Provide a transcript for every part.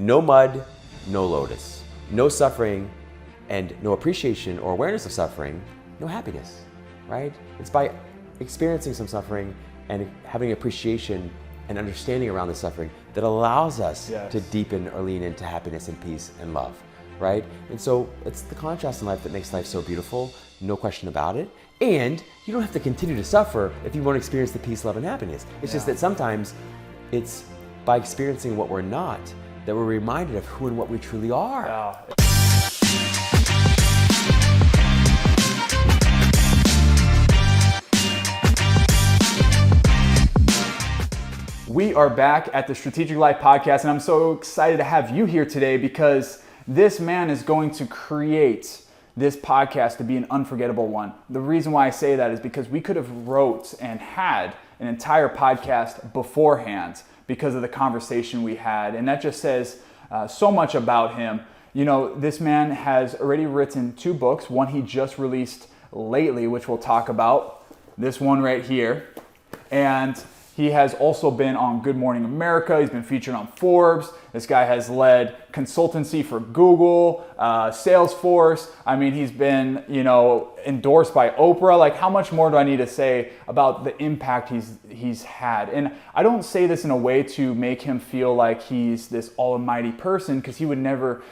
No mud, no lotus. No suffering and no appreciation or awareness of suffering, no happiness, right? It's by experiencing some suffering and having appreciation and understanding around the suffering that allows us to deepen or lean into happiness and peace and love, right? And so it's the contrast in life that makes life so beautiful, no question about it. And you don't have to continue to suffer if you want to experience the peace, love, and happiness. It's just that sometimes it's by experiencing what we're not that we're reminded of who and what we truly are. Wow. We are back at the Strategic Life Podcast, and I'm so excited to have you here today because this man is going to create this podcast to be an unforgettable one. The reason why I say that is because we could have wrote and had an entire podcast beforehand because of the conversation we had, and that just says so much about him. You know, this man has already written 2 books, one he just released lately, which we'll talk about, this one right here, and he has also been on Good Morning America. He's been featured on Forbes. This guy has led consultancy for Google, Salesforce. I mean, he's been, endorsed by Oprah. Like, how much more do I need to say about the impact he's had? And I don't say this in a way to make him feel like he's this almighty person, because he would never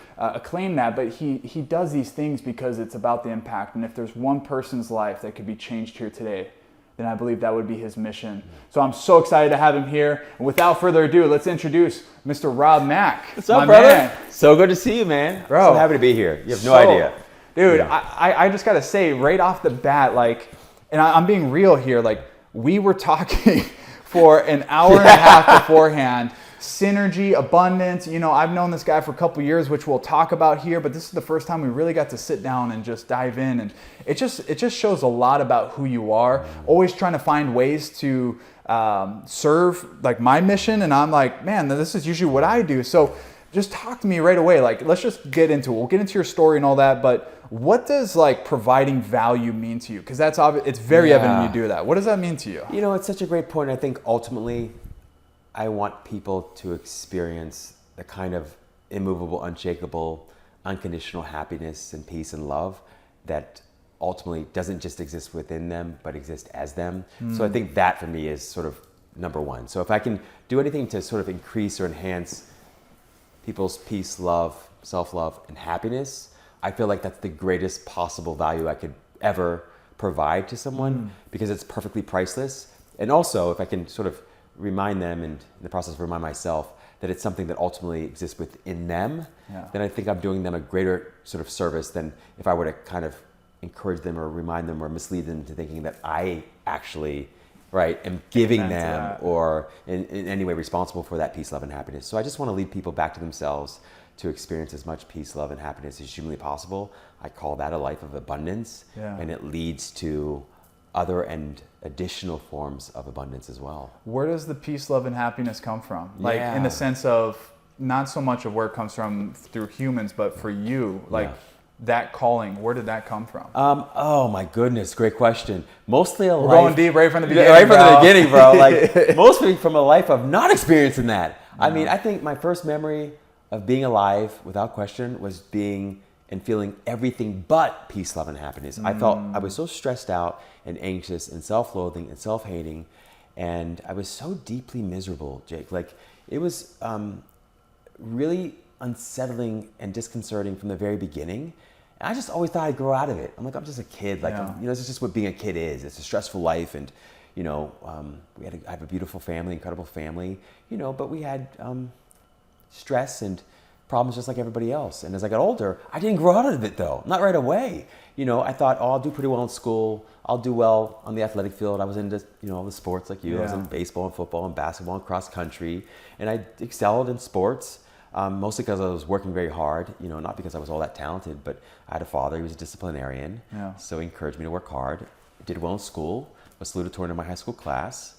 claim that. But he does these things because it's about the impact. And if there's one person's life that could be changed here today, then I believe that would be his mission. So I'm so excited to have him here. And without further ado, let's introduce Mr. Rob Mack. What's up, brother? Man. So good to see you, man. Bro. So happy to be here. You have no idea. Dude, I just got to say right off the bat, and I'm being real here, we were talking for an hour and a half beforehand. Synergy, abundance. I've known this guy for a couple years, which we'll talk about here, but this is the first time we really got to sit down and just dive in. And it just shows a lot about who you are. Always trying to find ways to serve my mission. And I'm like, man, this is usually what I do. So just talk to me right away. Let's just get into it. We'll get into your story and all that, but what does providing value mean to you? Because that's obvious. It's very evident you do that. What does that mean to you? It's such a great point. I think ultimately I want people to experience the kind of immovable, unshakable, unconditional happiness and peace and love that ultimately doesn't just exist within them, but exists as them. So I think that for me is sort of number one. So if I can do anything to sort of increase or enhance people's peace, love, self-love, and happiness, I feel like that's the greatest possible value I could ever provide to someone because it's perfectly priceless. And also, if I can sort of remind them, and in the process remind myself, that it's something that ultimately exists within them, then I think I'm doing them a greater sort of service than if I were to kind of encourage them or remind them or mislead them to thinking that I actually am giving them or in any way responsible for that peace, love, and happiness. So I just want to lead people back to themselves to experience as much peace, love, and happiness as humanly possible. I call that a life of abundance, and it leads to other and additional forms of abundance as well. Where does the peace, love, and happiness come from? In the sense of not so much of where it comes from through humans, but for you, that calling, where did that come from? Oh my goodness, great question. Mostly We're going deep right from the beginning. Right from the beginning, bro. Mostly from a life of not experiencing that. I mean, I think my first memory of being alive, without question, was being and feeling everything but peace, love, and happiness. I felt I was so stressed out and anxious and self-loathing and self-hating, and I was so deeply miserable, Jake. It was really unsettling and disconcerting from the very beginning. And I just always thought I'd grow out of it. I'm just a kid. This is just what being a kid is. It's a stressful life, and I have a beautiful family, incredible family, but we had stress and problems just like everybody else. And as I got older, I didn't grow out of it though, not right away. I thought, I'll do pretty well in school. I'll do well on the athletic field. I was into, all the sports like you. I was in baseball and football and basketball and cross country. And I excelled in sports, mostly because I was working very hard, not because I was all that talented, but I had a father, he was a disciplinarian. So he encouraged me to work hard. Did well in school, was salutatorian in my high school class.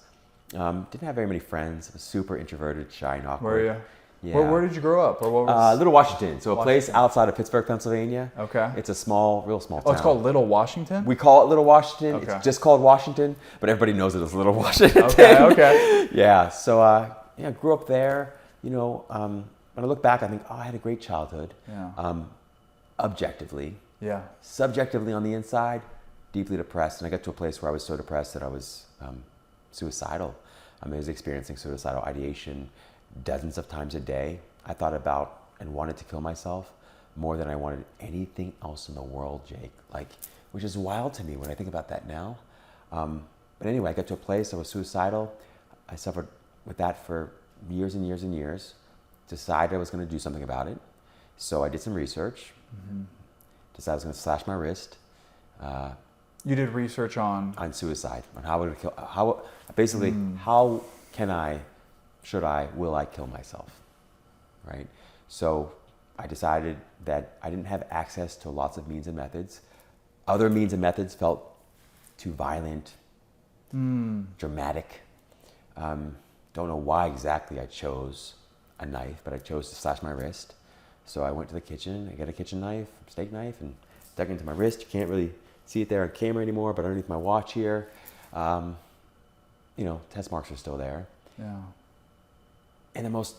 Didn't have very many friends, was super introverted, shy, and awkward. Were you? Yeah. Where did you grow up? Or what was... Little Washington. So a place outside of Pittsburgh, Pennsylvania. Okay. It's a real small town. Oh, it's called Little Washington? We call it Little Washington. Okay. It's just called Washington, but everybody knows it as Little Washington. Okay. Yeah. So, grew up there. When when I look back, I think, oh, I had a great childhood. Yeah. Objectively. Yeah. Subjectively on the inside, deeply depressed. And I got to a place where I was so depressed that I was suicidal. I was experiencing suicidal ideation dozens of times a day. I thought about and wanted to kill myself more than I wanted anything else in the world, Jake. Which is wild to me when I think about that now. But anyway, I got to a place I was suicidal. I suffered with that for years and years and years. Decided I was going to do something about it. So I did some research. Decided I was going to slash my wrist. You did research on suicide, on how would it kill, how can I, should I, will I kill myself, right? So I decided that I didn't have access to lots of means and methods. Other means and methods felt too violent, dramatic. Don't know why exactly I chose a knife, but I chose to slash my wrist. So I went to the kitchen, I got a kitchen knife, steak knife, and dug into my wrist. You can't really see it there on camera anymore, but underneath my watch here, test marks are still there. Yeah. And the most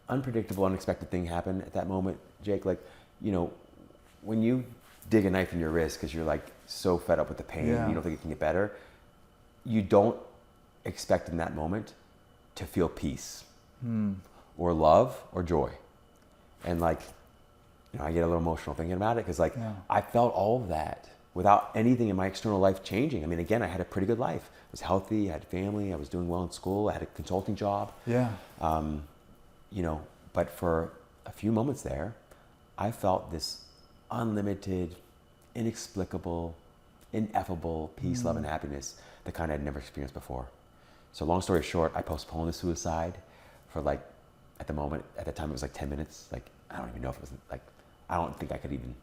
unpredictable, unexpected thing happened at that moment, Jake. When you dig a knife in your wrist because you're so fed up with the pain, you don't think it can get better, you don't expect in that moment to feel peace or love or joy. And I get a little emotional thinking about it because I felt all of that without anything in my external life changing. Again, I had a pretty good life. I was healthy, I had family, I was doing well in school, I had a consulting job. Yeah. But for a few moments there, I felt this unlimited, inexplicable, ineffable peace, love, and happiness, the kind I'd never experienced before. So long story short, I postponed the suicide for at the time it was 10 minutes. I don't even know if it was I don't think I could even,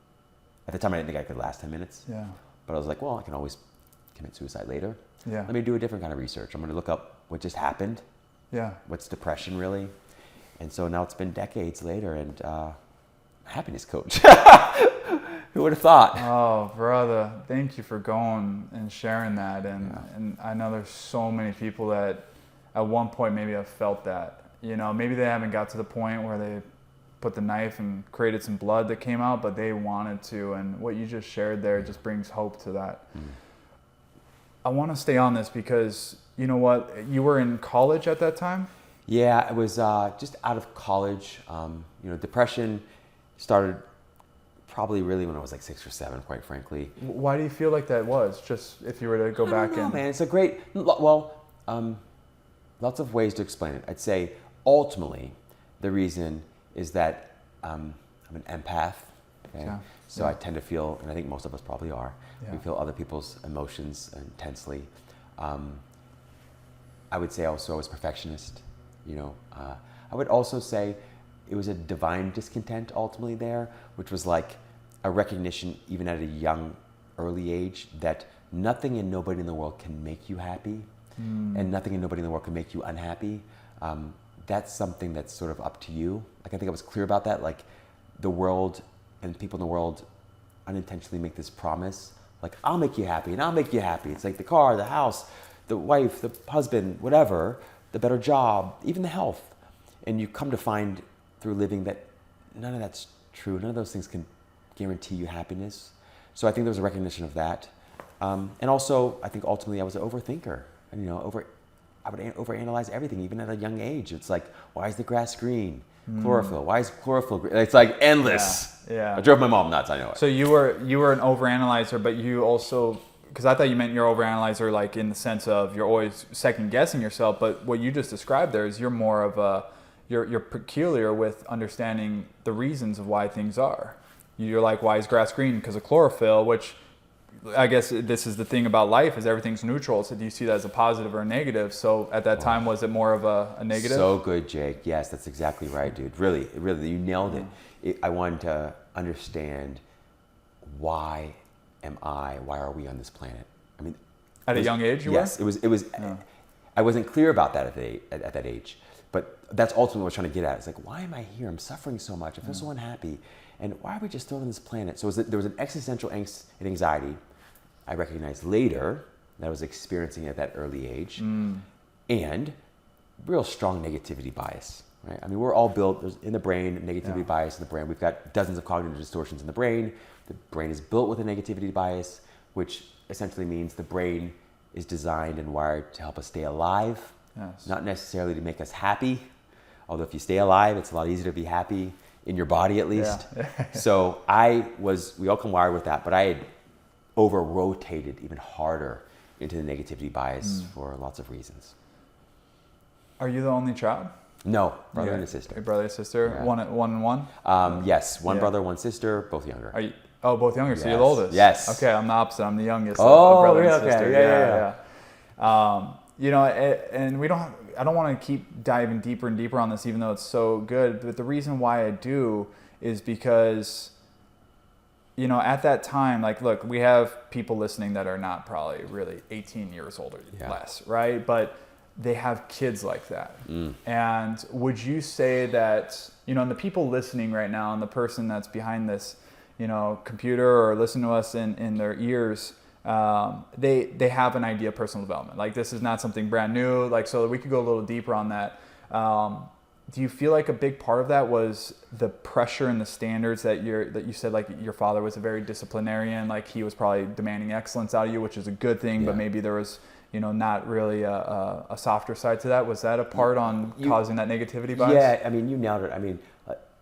at the time I didn't think I could last 10 minutes. Yeah. But I was well, I can always commit suicide later. Yeah. Let me do a different kind of research. I'm going to look up what just happened. Yeah. What's depression really? And so now it's been decades later, and happiness coach. Who would have thought? Oh, brother, thank you for going and sharing that. And I know there's so many people that at one point maybe have felt that. Maybe they haven't got to the point where they put the knife and created some blood that came out, but they wanted to. And what you just shared there just brings hope to that. I want to stay on this because, you know what, you were in college at that time? Yeah, I was just out of college. Depression started probably really when I was 6 or 7, quite frankly. Why do you feel like that was? Just if you were to go back and... man, it's a great, lots of ways to explain it. I'd say ultimately the reason is that I'm an empath. Okay? Yeah. So I tend to feel, and I think most of us probably are, we feel other people's emotions intensely. I would say also I was perfectionist. I would also say it was a divine discontent ultimately there, which was a recognition even at a young, early age that nothing and nobody in the world can make you happy, and nothing and nobody in the world can make you unhappy. That's something that's sort of up to you. I think I was clear about that. The world and people in the world unintentionally make this promise, I'll make you happy and I'll make you happy. It's the car, the house, the wife, the husband, whatever, the better job, even the health. And you come to find through living that none of that's true. None of those things can guarantee you happiness. So I think there was a recognition of that. And also, I think ultimately I was an overthinker. I would overanalyze everything, even at a young age. It's why is the grass green? Chlorophyll. Why is chlorophyll green? It's endless. Yeah. I drove my mom nuts, I know it. So you were an overanalyzer, but you also, because I thought you meant you're overanalyzer in the sense of you're always second guessing yourself, but what you just described there is you're more of a, you're peculiar with understanding the reasons of why things are. You're why is grass green? Because of chlorophyll, which I guess this is the thing about life is everything's neutral. So do you see that as a positive or a negative? So at that time, was it more of a negative? So good, Jake. Yes, that's exactly right, dude. Really, you nailed it. I wanted to understand why are we on this planet? At a young age, yes, were? It was. I wasn't clear about that at that age, but that's ultimately what I was trying to get at. It's why am I here? I'm suffering so much. I feel so unhappy. And why are we just thrown on this planet? So there was an existential angst and anxiety I recognized later that I was experiencing at that early age, and real strong negativity bias. right? I mean, we're all built, there's in the brain, negativity bias in the brain. We've got dozens of cognitive distortions in the brain. The brain is built with a negativity bias, which essentially means the brain is designed and wired to help us stay alive, not necessarily to make us happy. Although if you stay alive, it's a lot easier to be happy in your body at least. So we all come wired with that, but I had over-rotated even harder into the negativity bias for lots of reasons. Are you the only child? No, brother and a sister. A brother and sister, Yeah. one and one? Yes, one brother, one sister, both younger. Are you, both younger, so Yes. you're the oldest? Yes. Okay, I'm the opposite. I'm the youngest. Oh, brother really? and sister. Okay. Yeah. You know, and I don't want to keep diving deeper and deeper on this, even though it's so good. But the reason why I do is because, you know, at that time, like, look, we have people listening that are not probably really 18 years old or less, right? But they have kids like that. And would you say that, you know, and the people listening right now and the person that's behind this, you know, computer or listening to us in their ears, they have an idea of personal development. Like, this is not something brand new. Like, so we could go a little deeper on that. Do you feel like a big part of that was the pressure and the standards that you said, like, your father was a very disciplinarian, like he was probably demanding excellence out of you, which is a good thing, but maybe there was, you know, not really a softer side to that. Was that a part on causing that negativity bias? Yeah, I mean, you nailed it. I mean,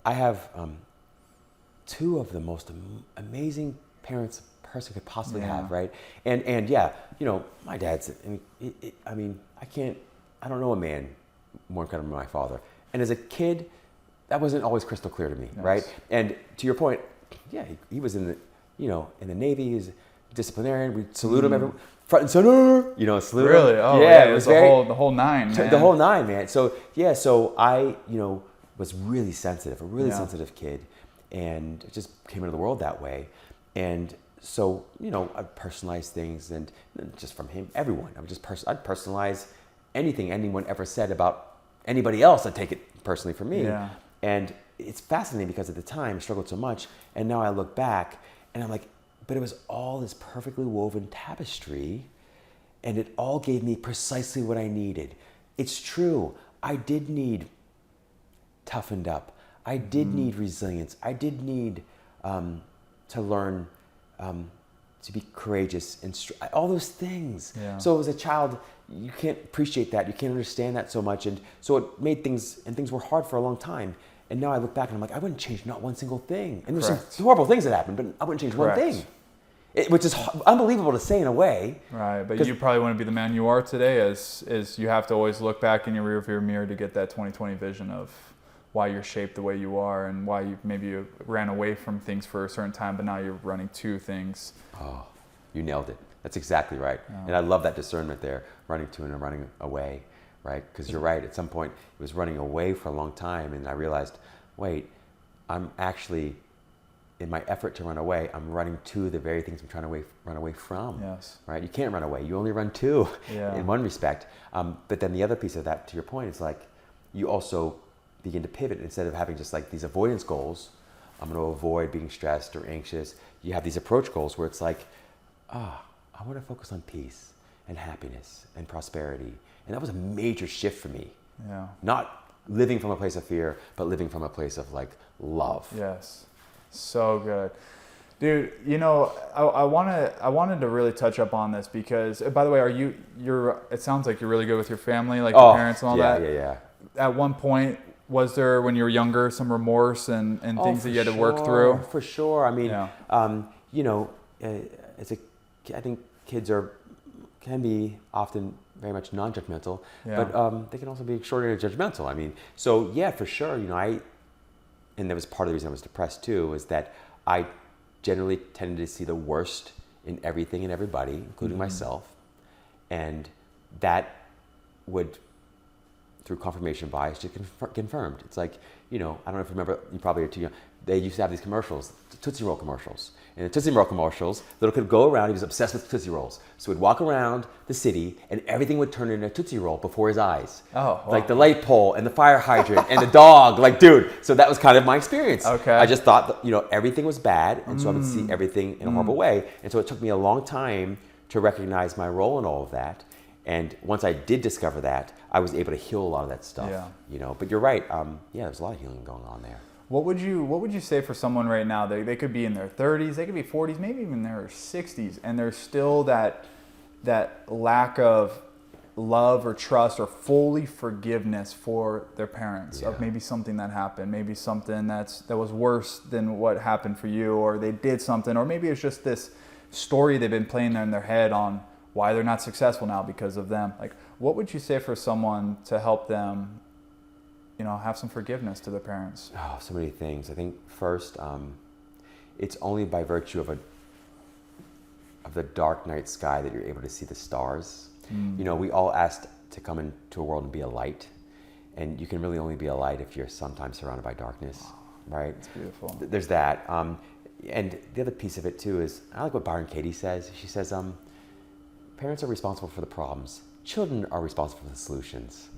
I have two of the most amazing parents a person could possibly have, right? And yeah, you know, my dad's, I don't know a man more incredible than my father. And as a kid, that wasn't always crystal clear to me, right? And to your point, yeah, he was in the Navy. He's a disciplinarian. We salute him every front and center. You know, salute him. Really? Oh, yeah. It was very, the whole nine, man. The whole nine, man. So yeah, so I, you know, was really sensitive, a really sensitive kid, and just came into the world that way. And so, you know, I'd personalize things, and just from him, everyone. I'd personalize anything anyone ever said about anybody else. I'd take it personally for me. Yeah. And it's fascinating because at the time I struggled so much, and now I look back and I'm like, but it was all this perfectly woven tapestry, and it all gave me precisely what I needed. It's true. I did need toughened up. I did need resilience. I did need to learn to be courageous and all those things. Yeah. So as a child, you can't appreciate that. You can't understand that so much. And so it made things were hard for a long time. And now I look back and I'm like, I wouldn't change not one single thing. And there's some horrible things that happened, but I wouldn't change one thing. Which is unbelievable to say in a way. Right, but you probably wouldn't be the man you are today, as you have to always look back in your rearview mirror to get that 20/20 vision of why you're shaped the way you are, and why you ran away from things for a certain time, but now you're running to things. Oh, you nailed it. That's exactly right. Yeah. And I love that discernment there, running to and running away, right? Because you're right, at some point it was running away for a long time, and I realized, wait, I'm actually, in my effort to run away, I'm running to the very things I'm trying to run away from. Yes. Right? You can't run away. You only run to, in one respect. But then the other piece of that, to your point, is like, you also begin to pivot. Instead of having just like these avoidance goals, I'm going to avoid being stressed or anxious. You have these approach goals where it's like, I want to focus on peace and happiness and prosperity. And that was a major shift for me. Yeah. Not living from a place of fear, but living from a place of like love. Yes. So good. Dude, you know, I wanted to really touch up on this because, by the way, it sounds like you're really good with your family, like your parents and all that. Yeah. At one point, was there, when you were younger, some remorse and things that you had to work through? For sure. I mean, you know, I think kids can be often very much non-judgmental, but they can also be extraordinarily judgmental. I mean, so yeah, for sure. You know, and that was part of the reason I was depressed too, was that I generally tended to see the worst in everything and everybody, including myself, and that would, through confirmation bias, just confirmed. It's like, you know, I don't know if you remember, you probably are too young, they used to have these commercials, Tootsie Roll commercials. And the Tootsie Roll commercials, little kid would go around, he was obsessed with Tootsie Rolls. So he'd walk around the city and everything would turn into a Tootsie Roll before his eyes. Oh, wow. Like the light pole and the fire hydrant and the dog, like, dude. So that was kind of my experience. Okay. I just thought that, you know, everything was bad, and so I would see everything in a horrible way. And so it took me a long time to recognize my role in all of that. And once I did discover that, I was able to heal a lot of that stuff. Yeah. But you're right. There's a lot of healing going on there. What would you say for someone right now? They could be in their 30s, they could be 40s, maybe even their 60s, and there's still that lack of love or trust or fully forgiveness for their parents of maybe something that happened, maybe something that was worse than what happened for you, or they did something, or maybe it's just this story they've been playing in their head on why they're not successful now because of them. Like, what would you say for someone to help them, have some forgiveness to their parents? Oh, so many things. I think first, it's only by virtue of the dark night sky that you're able to see the stars. We all asked to come into a world and be a light, and you can really only be a light if you're sometimes surrounded by darkness, right? It's beautiful. There's that. And the other piece of it too is, I like what Byron Katie says. She says, parents are responsible for the problems. Children are responsible for the solutions.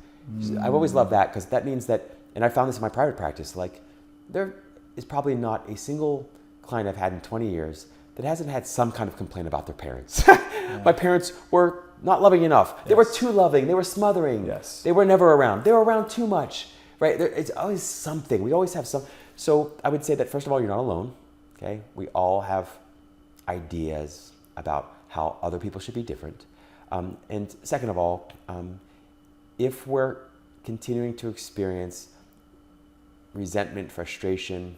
I've always loved that, because that means that, and I found this in my private practice, like there is probably not a single client I've had in 20 years that hasn't had some kind of complaint about their parents. My parents were not loving enough. They were too loving. They were smothering. They were never around. They were around too much, right? It's always something. We always have some. So I would say that, first of all, you're not alone, okay? We all have ideas about how other people should be different. And second of all, if we're continuing to experience resentment, frustration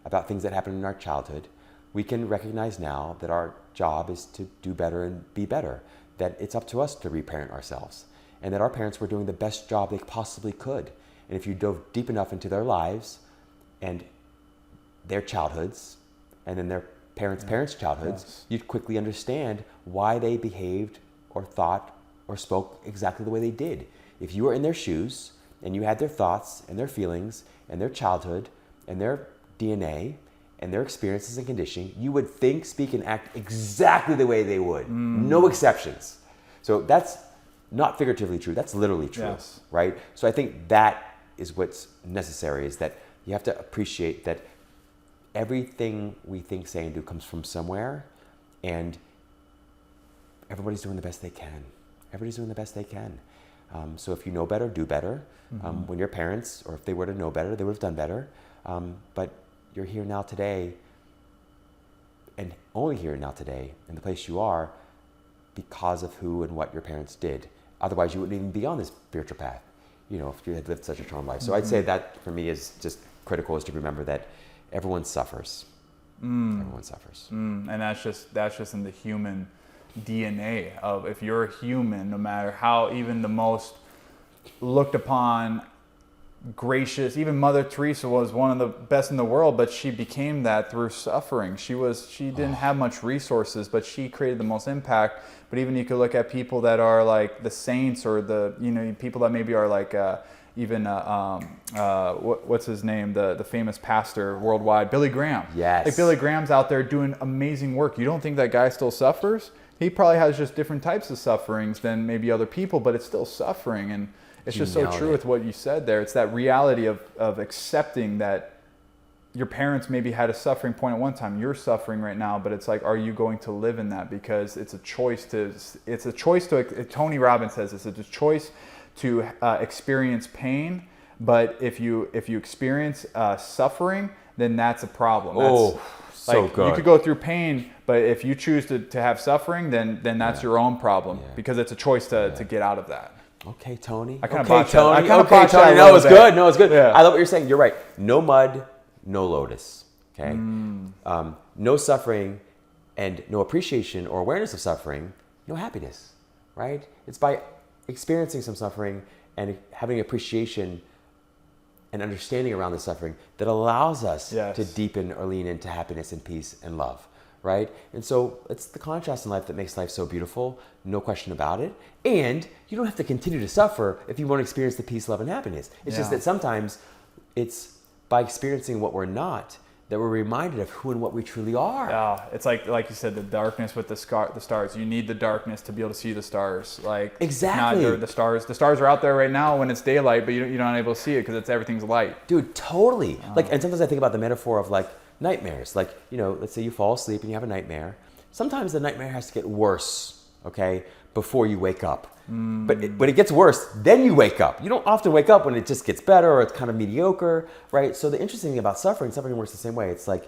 about things that happened in our childhood, we can recognize now that our job is to do better and be better, that it's up to us to reparent ourselves, and that our parents were doing the best job they possibly could. And if you dove deep enough into their lives and their childhoods, and then their parents' childhoods, you'd quickly understand why they behaved or thought or spoke exactly the way they did. If you were in their shoes and you had their thoughts and their feelings and their childhood and their DNA and their experiences and conditioning, you would think, speak, and act exactly the way they would. No exceptions. So that's not figuratively true, that's literally true, right? So I think that is what's necessary, is that you have to appreciate that everything we think, say, and do comes from somewhere, and everybody's doing the best they can. Everybody's doing the best they can. So if you know better, do better. When your parents, or if they were to know better, they would have done better. But you're here now today, and only here now today, in the place you are, because of who and what your parents did. Otherwise, you wouldn't even be on this spiritual path, if you had lived such a charmed life. So I'd say that, for me, is just critical, is to remember that everyone suffers. Everyone suffers. And that's just in the human DNA of, if you're a human, no matter how even the most looked upon, gracious, even Mother Teresa was one of the best in the world, but she became that through suffering. She didn't have much resources, but she created the most impact. But even you could look at people that are like the saints, or the people that maybe are like what's his name, the famous pastor worldwide, Billy Graham. Yes. Like, Billy Graham's out there doing amazing work. You don't think that guy still suffers? He probably has just different types of sufferings than maybe other people, but it's still suffering. And it's just so true with what you said there. It's that reality of accepting that your parents maybe had a suffering point at one time. You're suffering right now, but it's like, are you going to live in that? Because it's a choice to, Tony Robbins says this, it's a choice to experience pain. But if you experience suffering, then that's a problem. So good. You could go through pain, but if you choose to have suffering, then that's your own problem, because it's a choice to get out of that. Okay, Tony. I kind of botched that. No, it's good. No, it's good. Yeah. I love what you're saying. You're right. No mud, no lotus. Okay. No suffering, and no appreciation or awareness of suffering, no happiness. Right? It's by experiencing some suffering and having appreciation and understanding around the suffering that allows us to deepen or lean into happiness and peace and love. Right? And so it's the contrast in life that makes life so beautiful, no question about it. And you don't have to continue to suffer if you want to experience the peace, love, and happiness. It's just that sometimes it's by experiencing what we're not that we're reminded of who and what we truly are. Yeah, it's like you said, the darkness with the stars. You need the darkness to be able to see the stars. Like, exactly. The stars are out there right now when it's daylight, but you're not able to see it because everything's light. Dude, totally. And sometimes I think about the metaphor of like nightmares. Like, let's say you fall asleep and you have a nightmare. Sometimes the nightmare has to get worse, okay? before you wake up. But when it gets worse, then you wake up. You don't often wake up when it just gets better or it's kind of mediocre, right? So the interesting thing about suffering works the same way. It's like,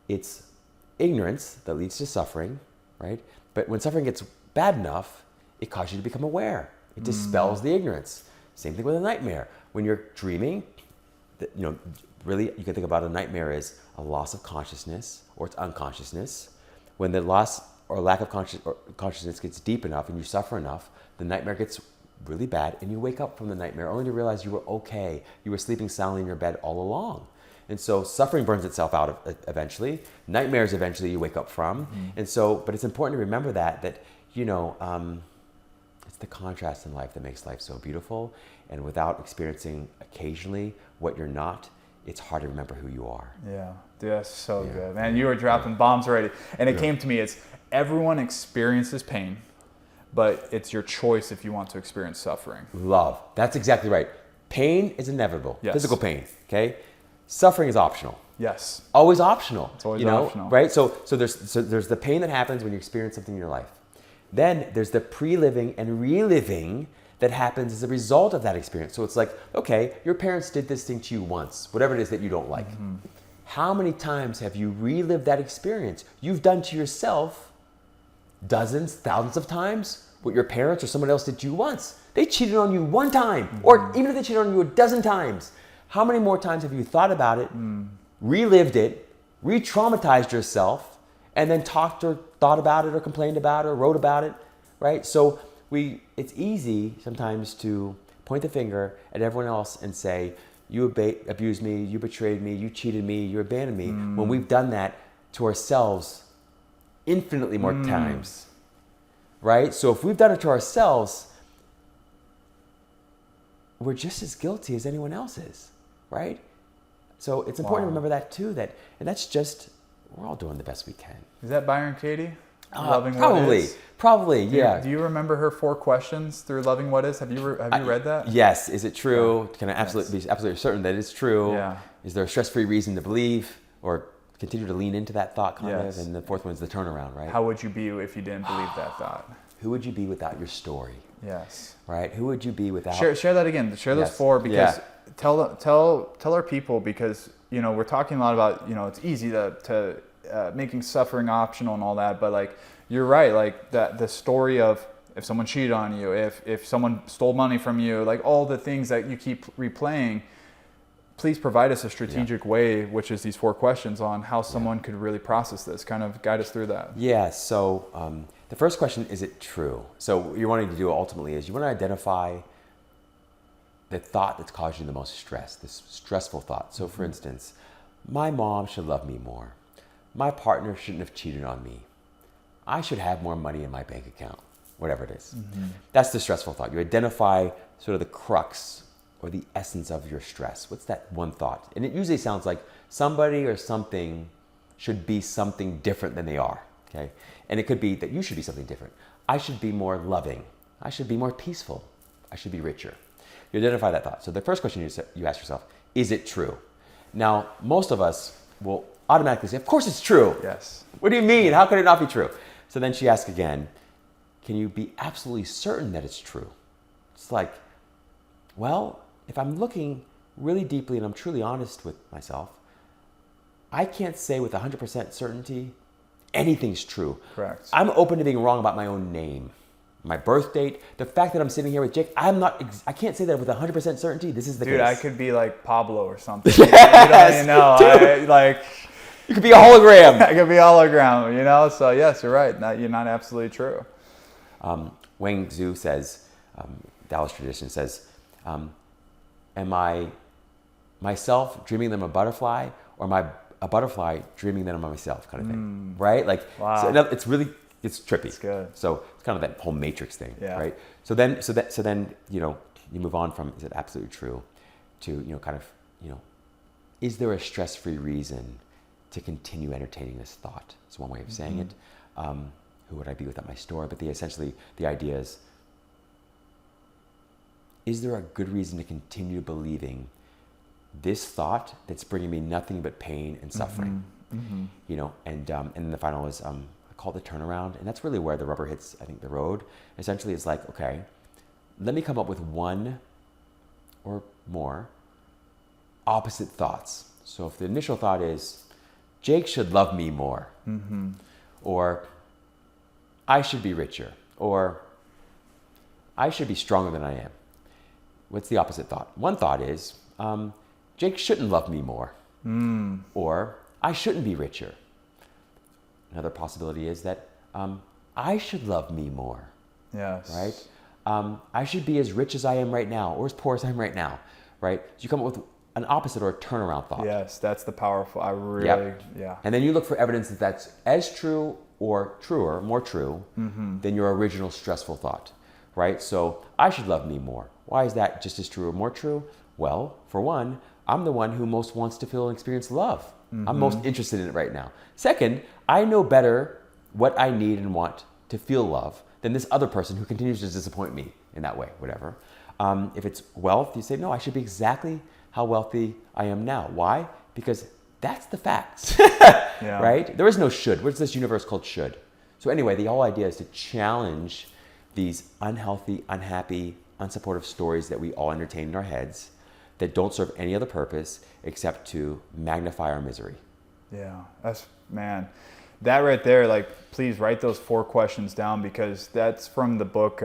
it's ignorance that leads to suffering, right? But when suffering gets bad enough, it causes you to become aware. It dispels the ignorance. Same thing with a nightmare. When you're dreaming, really, you can think about a nightmare as a loss of consciousness or it's unconsciousness. When the loss or lack of consciousness gets deep enough and you suffer enough, the nightmare gets really bad and you wake up from the nightmare only to realize you were okay. You were sleeping soundly in your bed all along. And so suffering burns itself out eventually. Nightmares eventually you wake up from. And so, but it's important to remember that it's the contrast in life that makes life so beautiful. And without experiencing occasionally what you're not, it's hard to remember who you are. Yeah, dude, that's so good. Man, you were dropping bombs already. And it came to me, it's everyone experiences pain, but it's your choice if you want to experience suffering. Love. That's exactly right. Pain is inevitable. Yes. Physical pain, okay? Suffering is optional. Yes. Always optional. It's always optional. Right? So there's the pain that happens when you experience something in your life. Then there's the pre-living and reliving that happens as a result of that experience. So it's like, okay, your parents did this thing to you once, whatever it is that you don't like. How many times have you relived that experience? You've done to yourself dozens, thousands of times what your parents or someone else did to you once. They cheated on you one time, or even if they cheated on you a dozen times, how many more times have you thought about it, relived it, re-traumatized yourself, and then talked or thought about it or complained about it or wrote about it, right? So it's easy sometimes to point the finger at everyone else and say, you abused me, you betrayed me, you cheated me, you abandoned me, when we've done that to ourselves infinitely more times, right? So if we've done it to ourselves, we're just as guilty as anyone else is, right? So it's important to remember that too, and that's just, we're all doing the best we can. Is that Byron Katie? Probably, yeah. Do you remember her 4 questions through Loving What Is? Have you read that? Yes. Is it true? Can I be absolutely certain that it's true? Yeah. Is there a stress-free reason to believe or continue to lean into that thought kind Yes. of? And the 4th one is the turnaround, right? How would you be if you didn't believe that thought? Who would you be without your story? Yes. Right? Who would you be without? Share that again. Share those 4 because tell our people, because we're talking a lot about it's easy to making suffering optional and all that, but like you're right, like that the story of if someone cheated on you, if someone stole money from you, like all the things that you keep replaying. Please provide us a strategic way, which is these 4 questions on how someone could really process this. Kind of guide us through that. Yeah. So the first question, is it true? So what you're wanting to do ultimately is you want to identify the thought that's causing you the most stress, this stressful thought. So for instance, my mom should love me more. My partner shouldn't have cheated on me. I should have more money in my bank account, whatever it is. That's the stressful thought. You identify sort of the crux or the essence of your stress. What's that one thought? And it usually sounds like somebody or something should be something different than they are, okay? And it could be that you should be something different. I should be more loving. I should be more peaceful. I should be richer. You identify that thought. So the first question you ask yourself, is it true? Now, most of us will automatically say, of course it's true. Yes. What do you mean? How could it not be true? So then she asks again, can you be absolutely certain that it's true? It's like, well, if I'm looking really deeply and I'm truly honest with myself, I can't say with 100% certainty anything's true. Correct. I'm open to being wrong about my own name, my birth date, the fact that I'm sitting here with Jake. I can't say that with 100% certainty this is the case. Dude, I could be like Pablo or something. Yes, you could be a hologram. I could be a hologram, So yes, you're right. You're not absolutely true. Wang Zhu says, Taoist tradition says, am I myself dreaming that I'm a butterfly, or am I a butterfly dreaming that I'm myself, kind of thing, right? Like, wow. So it's trippy. It's good. So it's kind of that whole matrix thing, yeah. right? So then you move on from, is it absolutely true, to is there a stress-free reason to continue entertaining this thought? It's one way of saying it. Who would I be without my story? But the idea is there a good reason to continue believing this thought that's bringing me nothing but pain and suffering? And then the final is, call the turnaround, and that's really where the rubber hits, I think, the road. Essentially, it's like, okay, let me come up with one or more opposite thoughts. So if the initial thought is, Jake should love me more, or I should be richer, or I should be stronger than I am. What's the opposite thought? One thought is, Jake shouldn't love me more, or I shouldn't be richer. Another possibility is that I should love me more. Yes. Right? I should be as rich as I am right now, or as poor as I am right now. Right? So you come up with an opposite or a turnaround thought. Yes, that's the powerful. I really, yeah. And then you look for evidence that that's as true or truer, more true than your original stressful thought. Right? So I should love me more. Why is that just as true or more true? Well, for one, I'm the one who most wants to feel and experience love. I'm most interested in it right now. Second, I know better what I need and want to feel love than this other person who continues to disappoint me in that way, whatever. If it's wealth, you say, no, I should be exactly how wealthy I am now. Why? Because that's the facts, right? There is no should. What's this universe called should? So anyway, the whole idea is to challenge these unhealthy, unhappy, unsupportive stories that we all entertain in our heads that don't serve any other purpose except to magnify our misery. Yeah, man, that right there, like, please write those 4 questions down, because that's from the book,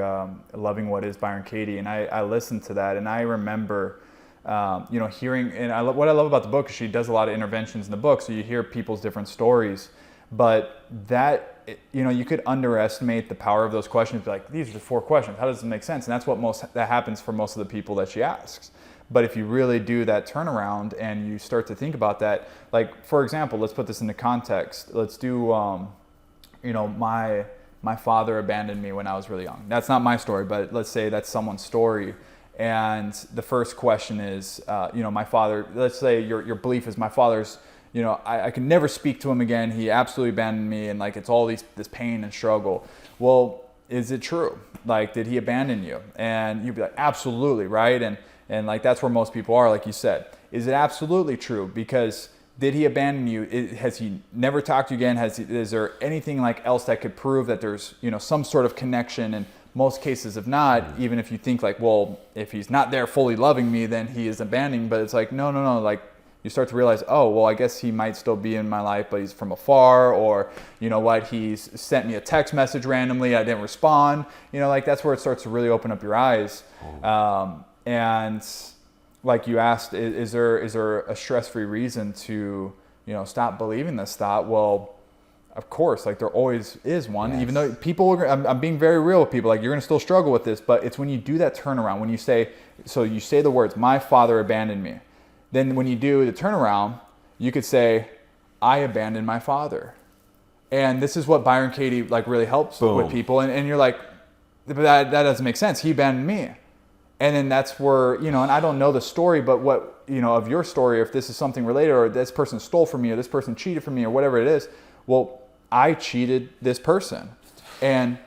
Loving What Is, Byron Katie. And I listened to that, and I remember, hearing, and what I love about the book is she does a lot of interventions in the book. So you hear people's different stories, but that, you could underestimate the power of those questions. Like, these are the 4 questions. How does it make sense? And that's what that happens for most of the people that she asks. But if you really do that turnaround and you start to think about that, like, for example, let's put this into context. Let's do, my father abandoned me when I was really young. That's not my story, but let's say that's someone's story. And the first question is, my father, let's say your belief is my father's, I can never speak to him again. He absolutely abandoned me. And like, it's all this pain and struggle. Well, is it true? Like, did he abandon you? And you'd be like, absolutely, right? And like, that's where most people are, like you said. Is it absolutely true? Because did he abandon you? Has he never talked to you again? Is there anything like else that could prove that there's, some sort of connection? And most cases, if not, even if you think like, well, if he's not there fully loving me, then he is abandoning. But it's like, no. Like, you start to realize, oh, well, I guess he might still be in my life, but he's from afar, or, he's sent me a text message randomly, I didn't respond. Like, that's where it starts to really open up your eyes. And like you asked, is there a stress-free reason to, stop believing this thought? Well, of course, like, there always is one. Yes. Even though people, I'm being very real with people, like, you're going to still struggle with this, but it's when you do that turnaround, when you say the words, my father abandoned me. Then when you do the turnaround, you could say, I abandoned my father. And this is what Byron Katie like really helps with people. And you're like, but that doesn't make sense. He abandoned me. And then that's where, and I don't know the story, but what, of your story, if this is something related, or this person stole from me, or this person cheated from me, or whatever it is, well, I cheated this person. And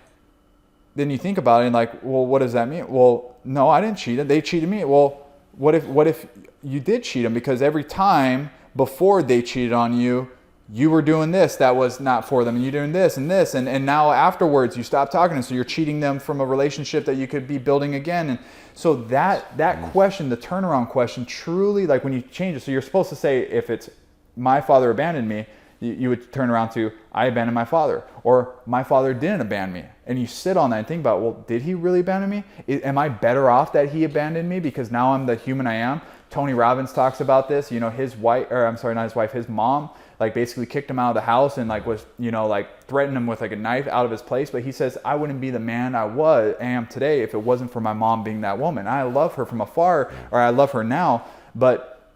then you think about it and like, well, what does that mean? Well, no, I didn't cheat them. They cheated me. Well, what if you did cheat them? Because every time before they cheated on you, you were doing this that was not for them, and you're doing this and this, and now afterwards you stop talking, and so you're cheating them from a relationship that you could be building again. And so that question, the turnaround question, truly, like, when you change it, so you're supposed to say, if it's my father abandoned me, you would turn around to, I abandoned my father, or my father didn't abandon me. And you sit on that and think about, well, did he really abandon me? Am I better off that he abandoned me because now I'm the human I am? Tony Robbins talks about this. His wife, or I'm sorry, not his wife, his mom, like, basically kicked him out of the house and like was, like, threatened him with like a knife out of his place. But he says, I wouldn't be the man I am today if it wasn't for my mom being that woman. I love her from afar, or I love her now. But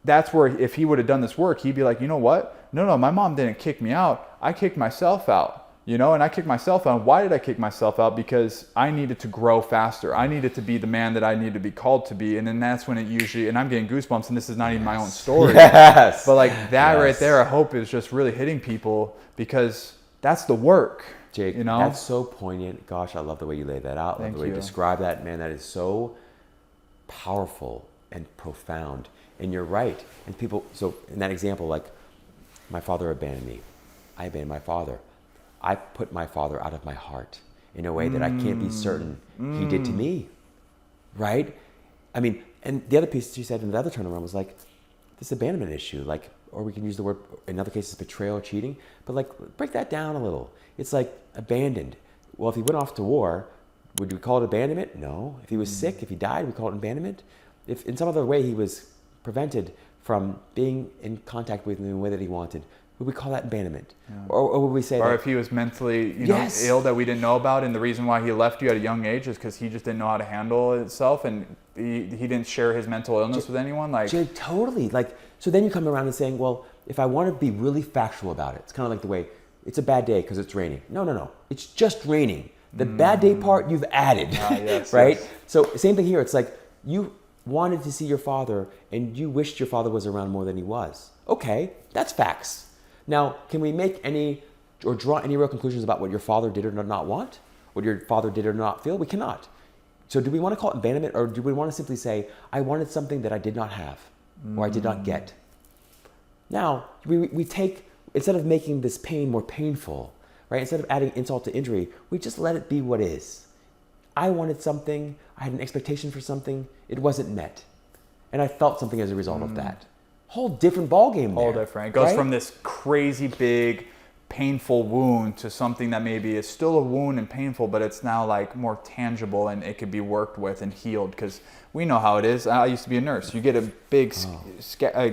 that's where, if he would have done this work, he'd be like, you know what? No, my mom didn't kick me out. I kicked myself out. And I kicked myself out. Why did I kick myself out? Because I needed to grow faster. I needed to be the man that I needed to be called to be. And then that's when it usually, and I'm getting goosebumps, and this is not even my own story. Yes. But like that right there, I hope is just really hitting people, because that's the work. Jake, that's so poignant. Gosh, I love the way you laid that out. I love the way you describe that. Man, that is so powerful and profound. And you're right. And people, so in that example, like, my father abandoned me. I abandoned my father. I put my father out of my heart in a way that I can't be certain he did to me, right? I mean, and the other piece she said in the other turnaround was like, this abandonment issue, like, or we can use the word, in other cases, betrayal, cheating, but like, break that down a little. It's like abandoned. Well, if he went off to war, would we call it abandonment? No. If he was sick, if he died, we call it abandonment. If in some other way he was prevented from being in contact with me in the way that he wanted, would we call that abandonment? Yeah. Or would we say or that... if he was mentally ill that we didn't know about, and the reason why he left you at a young age is because he just didn't know how to handle itself, and he didn't share his mental illness with anyone? Like, totally. Like, so then you come around and saying, well, if I want to be really factual about it, it's kind of like the way, it's a bad day because it's raining. No. It's just raining. The bad day part you've added, yes, right? Yes. So same thing here. It's like you wanted to see your father and you wished your father was around more than he was. Okay, that's facts. Now, can we make any or draw any real conclusions about what your father did or did not want? What your father did or not feel? We cannot. So do we want to call it abandonment, or do we want to simply say, I wanted something that I did not have or I did not get? Now, we take, instead of making this pain more painful, right? Instead of adding insult to injury, we just let it be what is. I wanted something, I had an expectation for something, it wasn't met. And I felt something as a result of that. Whole different ballgame there. Whole different. It goes from this crazy big, painful wound to something that maybe is still a wound and painful, but it's now like more tangible and it could be worked with and healed. Because we know how it is. I used to be a nurse. You get a big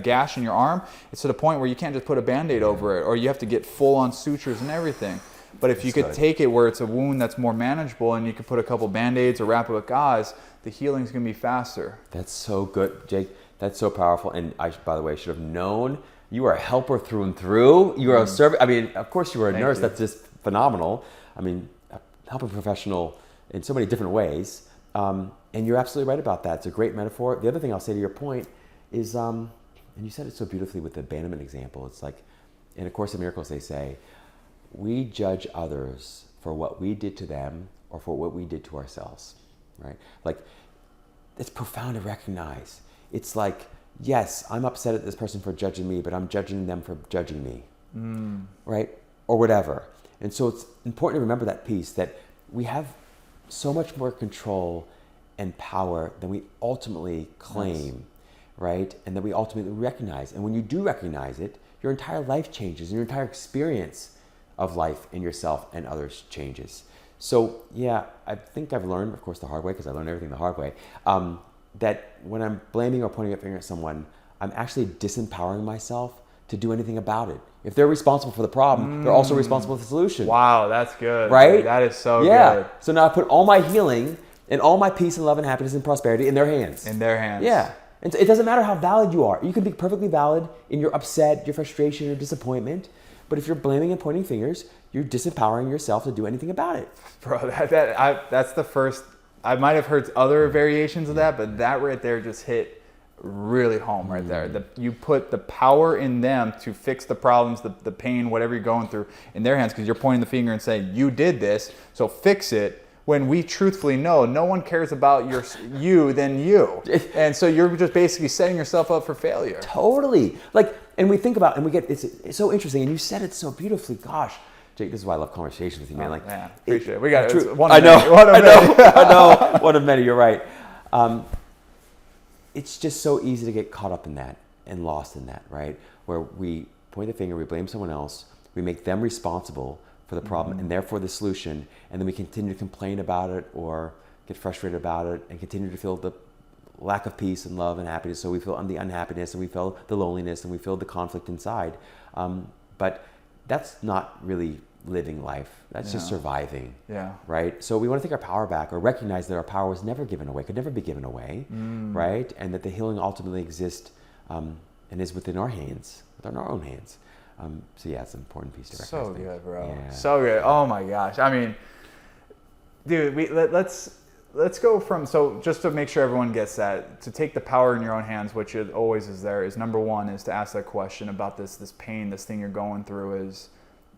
gash in your arm, it's to the point where you can't just put a Band-Aid over it, or you have to get full-on sutures and everything. But if you could take it where it's a wound that's more manageable and you could put a couple Band-Aids or wrap it with gauze, the healing's going to be faster. That's so good, Jake. That's so powerful. And I, by the way, should have known you are a helper through and through. You are a servant. I mean, of course you were a nurse. That's just phenomenal. I mean, a helping professional in so many different ways. And you're absolutely right about that. It's a great metaphor. The other thing I'll say to your point is, and you said it so beautifully with the abandonment example. It's like, in A Course in Miracles, they say, we judge others for what we did to them or for what we did to ourselves, right? Like, it's profound to recognize. It's like, yes, I'm upset at this person for judging me, but I'm judging them for judging me, right? Or whatever. And so it's important to remember that piece, that we have so much more control and power than we ultimately claim, right? And that we ultimately recognize. And when you do recognize it, your entire life changes and your entire experience of life in yourself and others changes. So yeah, I think I've learned, of course, the hard way, because I learned everything the hard way, that when I'm blaming or pointing a finger at someone, I'm actually disempowering myself to do anything about it. If they're responsible for the problem, they're also responsible for the solution. Wow, that's good. Right? That is so good. So now I put all my healing and all my peace and love and happiness and prosperity in their hands. In their hands. Yeah. And it doesn't matter how valid you are. You can be perfectly valid in your upset, your frustration, your disappointment. But if you're blaming and pointing fingers, you're disempowering yourself to do anything about it. Bro, that's the first. I might have heard other variations of that, but that right there just hit really home right there. You put the power in them to fix the problems, the pain, whatever you're going through, in their hands, because you're pointing the finger and saying, you did this, so fix it. When we truthfully know no one cares about you than you. And so you're just basically setting yourself up for failure. Totally. Like, and we think about, and we get, it's so interesting, and you said it so beautifully. Gosh, Jake, this is why I love conversations with you, man. Like, man, appreciate it. We got it. One of many. I know. One of many. You're right. It's just so easy to get caught up in that and lost in that, right? Where we point the finger, we blame someone else, we make them responsible for the problem and therefore the solution, and then we continue to complain about it or get frustrated about it and continue to feel the lack of peace and love and happiness. So we feel the unhappiness and we feel the loneliness and we feel the conflict inside. But that's not really living life. That's just surviving. Yeah. Right? So we want to take our power back, or recognize that our power was never given away, could never be given away, right? And that the healing ultimately exists and is within our hands, within our own hands. So yeah, it's an important piece to recognize. So good, bro. Yeah. So good. Oh my gosh. I mean, dude, let's go from, so just to make sure everyone gets that, to take the power in your own hands, which it always is there, is number one, is to ask that question about this pain, this thing you're going through, is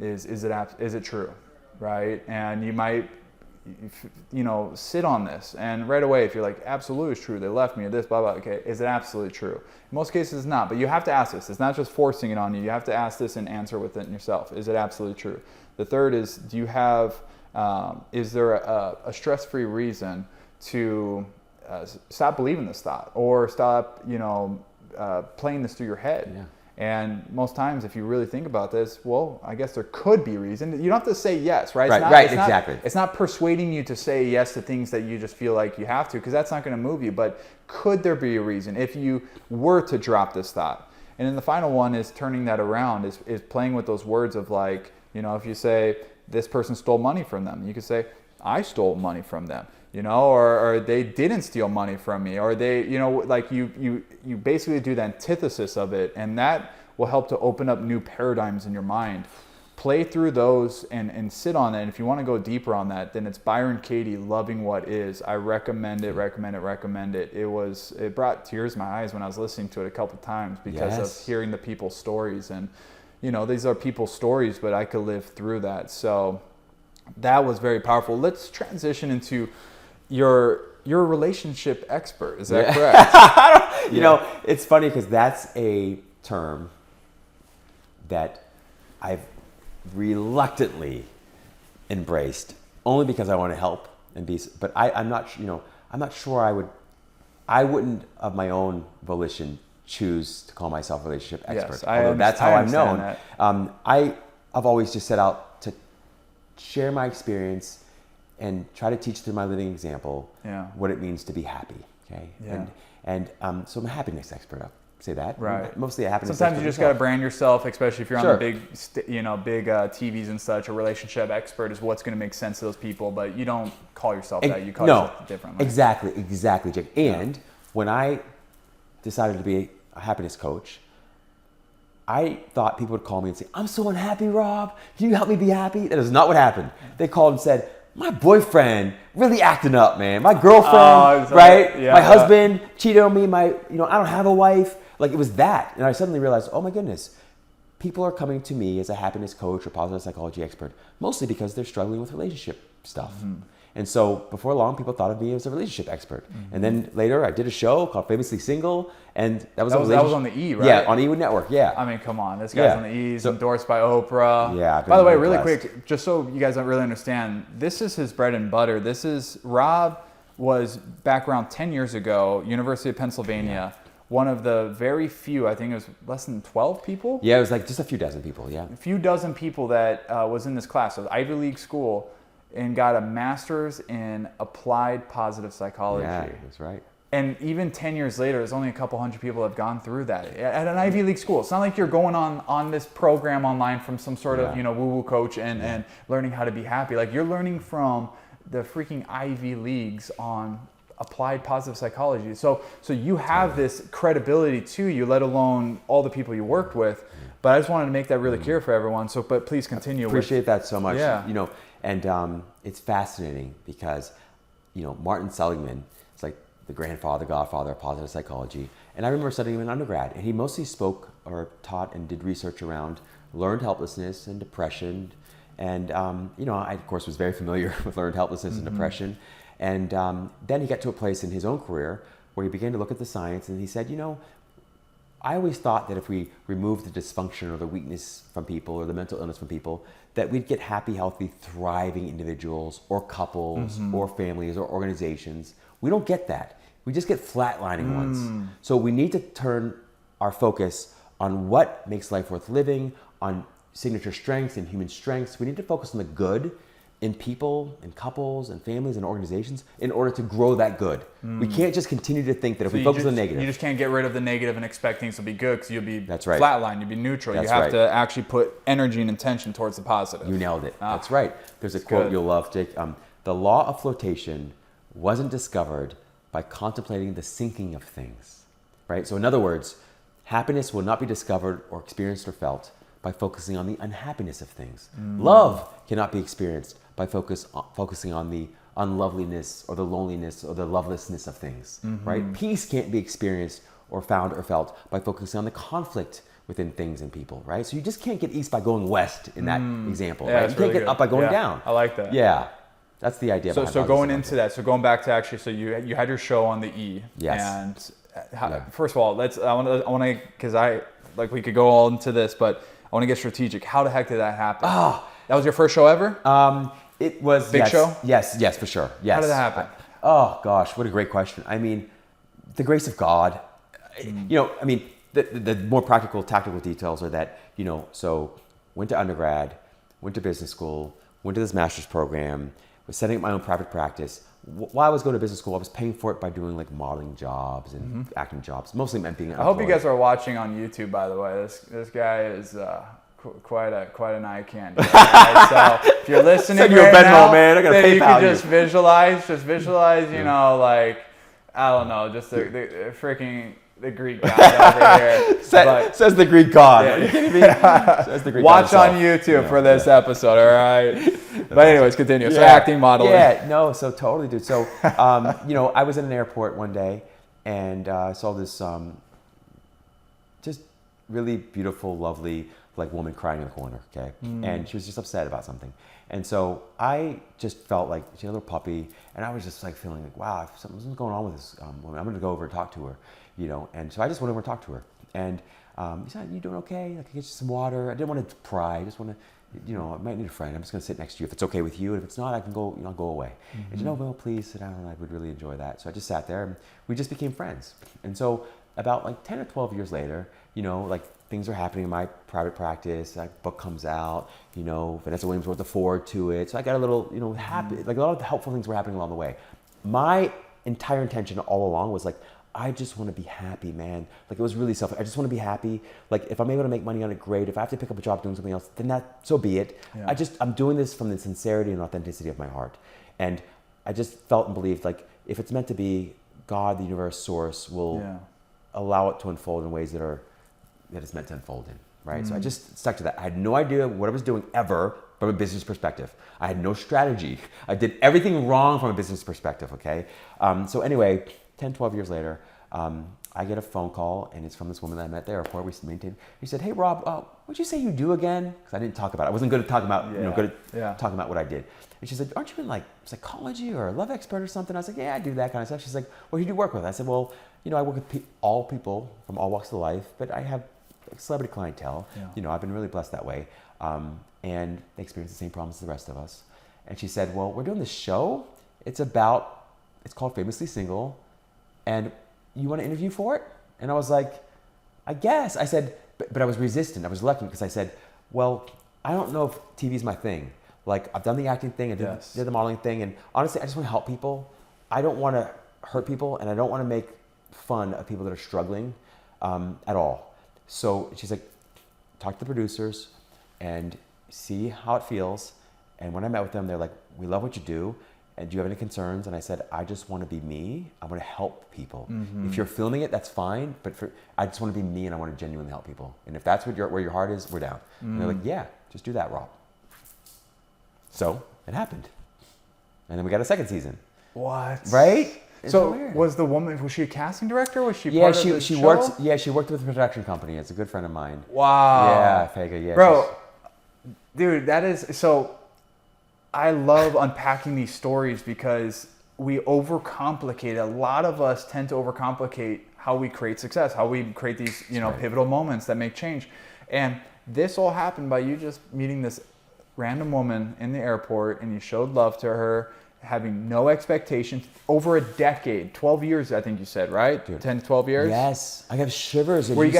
it true, right? And you might sit on this. And right away, if you're like, absolutely it's true, they left me, or this, blah, blah, okay, is it absolutely true? In most cases, it's not. But you have to ask this. It's not just forcing it on you. You have to ask this and answer with it yourself. Is it absolutely true? The third is, do you have, is there a stress-free reason to stop believing this thought, or stop, playing this through your head? Yeah. And most times, if you really think about this, well, I guess there could be reason. You don't have to say yes, right? Exactly. It's not persuading you to say yes to things that you just feel like you have to, because that's not going to move you. But could there be a reason if you were to drop this thought? And then the final one is turning that around, is playing with those words of like, if you say this person stole money from them, you could say, I stole money from them. Or they didn't steal money from me, or they, like you basically do the antithesis of it, and that will help to open up new paradigms in your mind. Play through those and sit on that. And if you want to go deeper on that, then it's Byron Katie, Loving What Is. I recommend it. It brought tears to my eyes when I was listening to it a couple times because of hearing the people's stories. And, these are people's stories, but I could live through that. So that was very powerful. Let's transition into you're a relationship expert. Is that correct? It's funny because that's a term that I've reluctantly embraced, only because I want to help and be. But I'm not sure I wouldn't of my own volition choose to call myself a relationship expert. Although that's how I'm known. I've always just set out to share my experience and try to teach through my living example what it means to be happy. Okay. Yeah. So I'm a happiness expert. I'll say that. Right. Mostly a happiness Sometimes expert. You just got to brand yourself, especially if you're on the big TVs and such. A relationship expert is what's going to make sense to those people, but you don't call yourself that. You call yourself differently. Exactly, Jake. And when I decided to be a happiness coach, I thought people would call me and say, I'm so unhappy, Rob. Can you help me be happy? That is not what happened. They called and said, my boyfriend really acting up, man. My girlfriend, my husband cheated on me. I don't have a wife. Like, it was that. And I suddenly realized, oh my goodness, people are coming to me as a happiness coach or positive psychology expert, mostly because they're struggling with relationship stuff. Mm-hmm. And so before long, people thought of me as a relationship expert. Mm-hmm. And then later, I did a show called Famously Single, and that was on the E, right? Yeah, on E! Network, yeah. I mean, come on. This guy's on the E! He's endorsed by Oprah. Yeah. By the way, really quick, just so you guys don't really understand, this is his bread and butter. Rob was back around 10 years ago, University of Pennsylvania, one of the very few, I think it was less than 12 people? Yeah, it was like just a few dozen people, yeah. A few dozen people that was in this class. So Ivy League school, and got a master's in applied positive psychology. Yeah, that's right. And even 10 years later, there's only a couple hundred people that have gone through that at an Ivy League school. It's not like you're going on this program online from some sort of woo-woo coach and learning how to be happy. Like, you're learning from the freaking Ivy Leagues on applied positive psychology. So you have this credibility to you, let alone all the people you worked with. But I just wanted to make that really clear for everyone. But please continue. Appreciate that so much. Yeah. And it's fascinating because, Martin Seligman is like the godfather of positive psychology. And I remember studying him in undergrad, and he mostly spoke or taught and did research around learned helplessness and depression. And, I, of course, was very familiar with learned helplessness and depression. And then he got to a place in his own career where he began to look at the science, and he said, I always thought that if we removed the dysfunction or the weakness from people or the mental illness from people, that we'd get happy, healthy, thriving individuals or couples or families or organizations. We don't get that. We just get flatlining ones. So we need to turn our focus on what makes life worth living, on signature strengths and human strengths. We need to focus on the good in people and couples and families and organizations in order to grow that good. We can't just continue to think that if we focus on the negative. You just can't get rid of the negative and expect things to be good, because you'll be flatline, you'll be neutral. That's you have to actually put energy and intention towards the positive. You nailed it. That's right. There's a quote you'll love, Jake. The law of flotation wasn't discovered by contemplating the sinking of things. Right? So in other words, happiness will not be discovered or experienced or felt by focusing on the unhappiness of things. Love cannot be experienced by focusing on the unloveliness or the loneliness or the lovelessness of things, right? Peace can't be experienced or found or felt by focusing on the conflict within things and people, right? So you just can't get east by going west in that example, right? You can't get up by going down. I like that. Yeah. That's the idea. So going into that, so going back to actually, so you had your show on the E. Yes. And first of all, I want to, because we could go all into this, but I want to get strategic. How the heck did that happen? That was your first show ever? It was big show. Yes, for sure. Yes. How did that happen? Oh gosh, what a great question. I mean, the grace of God. The more practical, tactical details are that, so went to undergrad, went to business school, went to this master's program, was setting up my own private practice. While I was going to business school, I was paying for it by doing like modeling jobs and acting jobs. Mostly meant being. I hope you guys are watching on YouTube. By the way, this guy is quite an eye candy. Right? So if you're listening Send you right a Venmo, now, man. I gotta then you PayPal can just visualize. I don't know, just the freaking. The Greek god over here. Says the Greek god. Yeah. Are you kidding me? Says the Greek Watch god on YouTube for this episode, all right? But anyways, continue. So acting, modeling. Yeah, no, so totally, dude. So, I was in an airport one day and I saw this just really beautiful, lovely, like woman crying in the corner, okay? And she was just upset about something. And so I just felt like she had a little puppy and I was just like feeling like, wow, something's going on with this woman. I'm going to go over and talk to her. And so I just went over and talked to her. And he said, "You doing okay? I can get you some water." I didn't want to pry. I just want to, I might need a friend. I'm just going to sit next to you if it's okay with you. And if it's not, I can go, I'll go away. And she said, "No, Will, please sit down. I would really enjoy that." So I just sat there and we just became friends. And so about like 10 or 12 years later, things are happening in my private practice. That book comes out, Vanessa Williams wrote the foreword to it. So I got a little, happy, like a lot of the helpful things were happening along the way. My entire intention all along was like, I just want to be happy, man. Like it was really selfish. I just want to be happy. Like if I'm able to make money on it, great. If I have to pick up a job doing something else, then so be it. Yeah. I'm doing this from the sincerity and authenticity of my heart. And I just felt and believed like if it's meant to be, God, the universe, source will allow it to unfold in ways that it's meant to unfold in, right? So I just stuck to that. I had no idea what I was doing ever from a business perspective. I had no strategy. I did everything wrong from a business perspective, okay? So anyway, 10, 12 years later, I get a phone call, and it's from this woman that I met at the airport. We maintained. He said, "Hey, Rob, what'd you say you do again?" Because I didn't talk about it. I wasn't good at talking about, talking about what I did. And she said, "Aren't you in like psychology or a love expert or something?" I was like, "Yeah, I do that kind of stuff." She's like, "Well, who do you work with?" I said, "Well, I work with all people from all walks of life, but I have celebrity clientele. Yeah. I've been really blessed that way, and they experience the same problems as the rest of us." And she said, "Well, we're doing this show. It's called Famously Single. And you want to interview for it?" And I was like, "I guess." I said, but I was resistant. I was reluctant because I said, "Well, I don't know if TV's my thing. Like I've done the acting thing and did the modeling thing. And honestly, I just want to help people. I don't want to hurt people and I don't want to make fun of people that are struggling at all." So she's like, "Talk to the producers and see how it feels." And when I met with them, they're like, "We love what you do. And do you have any concerns?" And I said, "I just want to be me. I want to help people. If you're filming it, that's fine. But I just want to be me and I want to genuinely help people. And if that's where your heart is, we're down." And they're like, "Yeah, just do that, Rob." So it happened. And then we got a second season. What? Right? So was she a casting director? Was she part of the she show? worked. Yeah, she worked with a production company. It's a good friend of mine. Wow. Yeah, Fega. Yeah, bro, dude, that is so. I love unpacking these stories because we overcomplicate. A lot of us tend to overcomplicate how we create success, how we create these, pivotal moments that make change. And this all happened by you just meeting this random woman in the airport, and you showed love to her, having no expectations over a decade, 12 years, I think you said, right? Dude. 10 to 12 years? Yes. I have shivers. Were you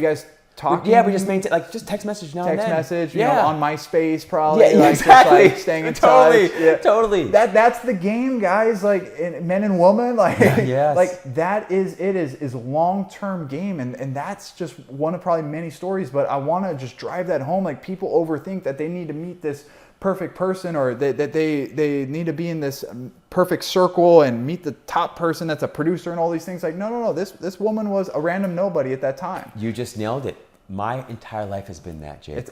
guys talking? Yeah, we just maintained, just text message now and then. Text message, on MySpace probably. Yeah, exactly. Just staying in touch. Yeah. Totally. That's the game, guys. Men and women, that is a long-term game, and that's just one of probably many stories. But I want to just drive that home. Like people overthink that they need to meet this perfect person, or that they need to be in this perfect circle and meet the top person that's a producer and all these things. Like no. This woman was a random nobody at that time. You just nailed it. My entire life has been that, Jake.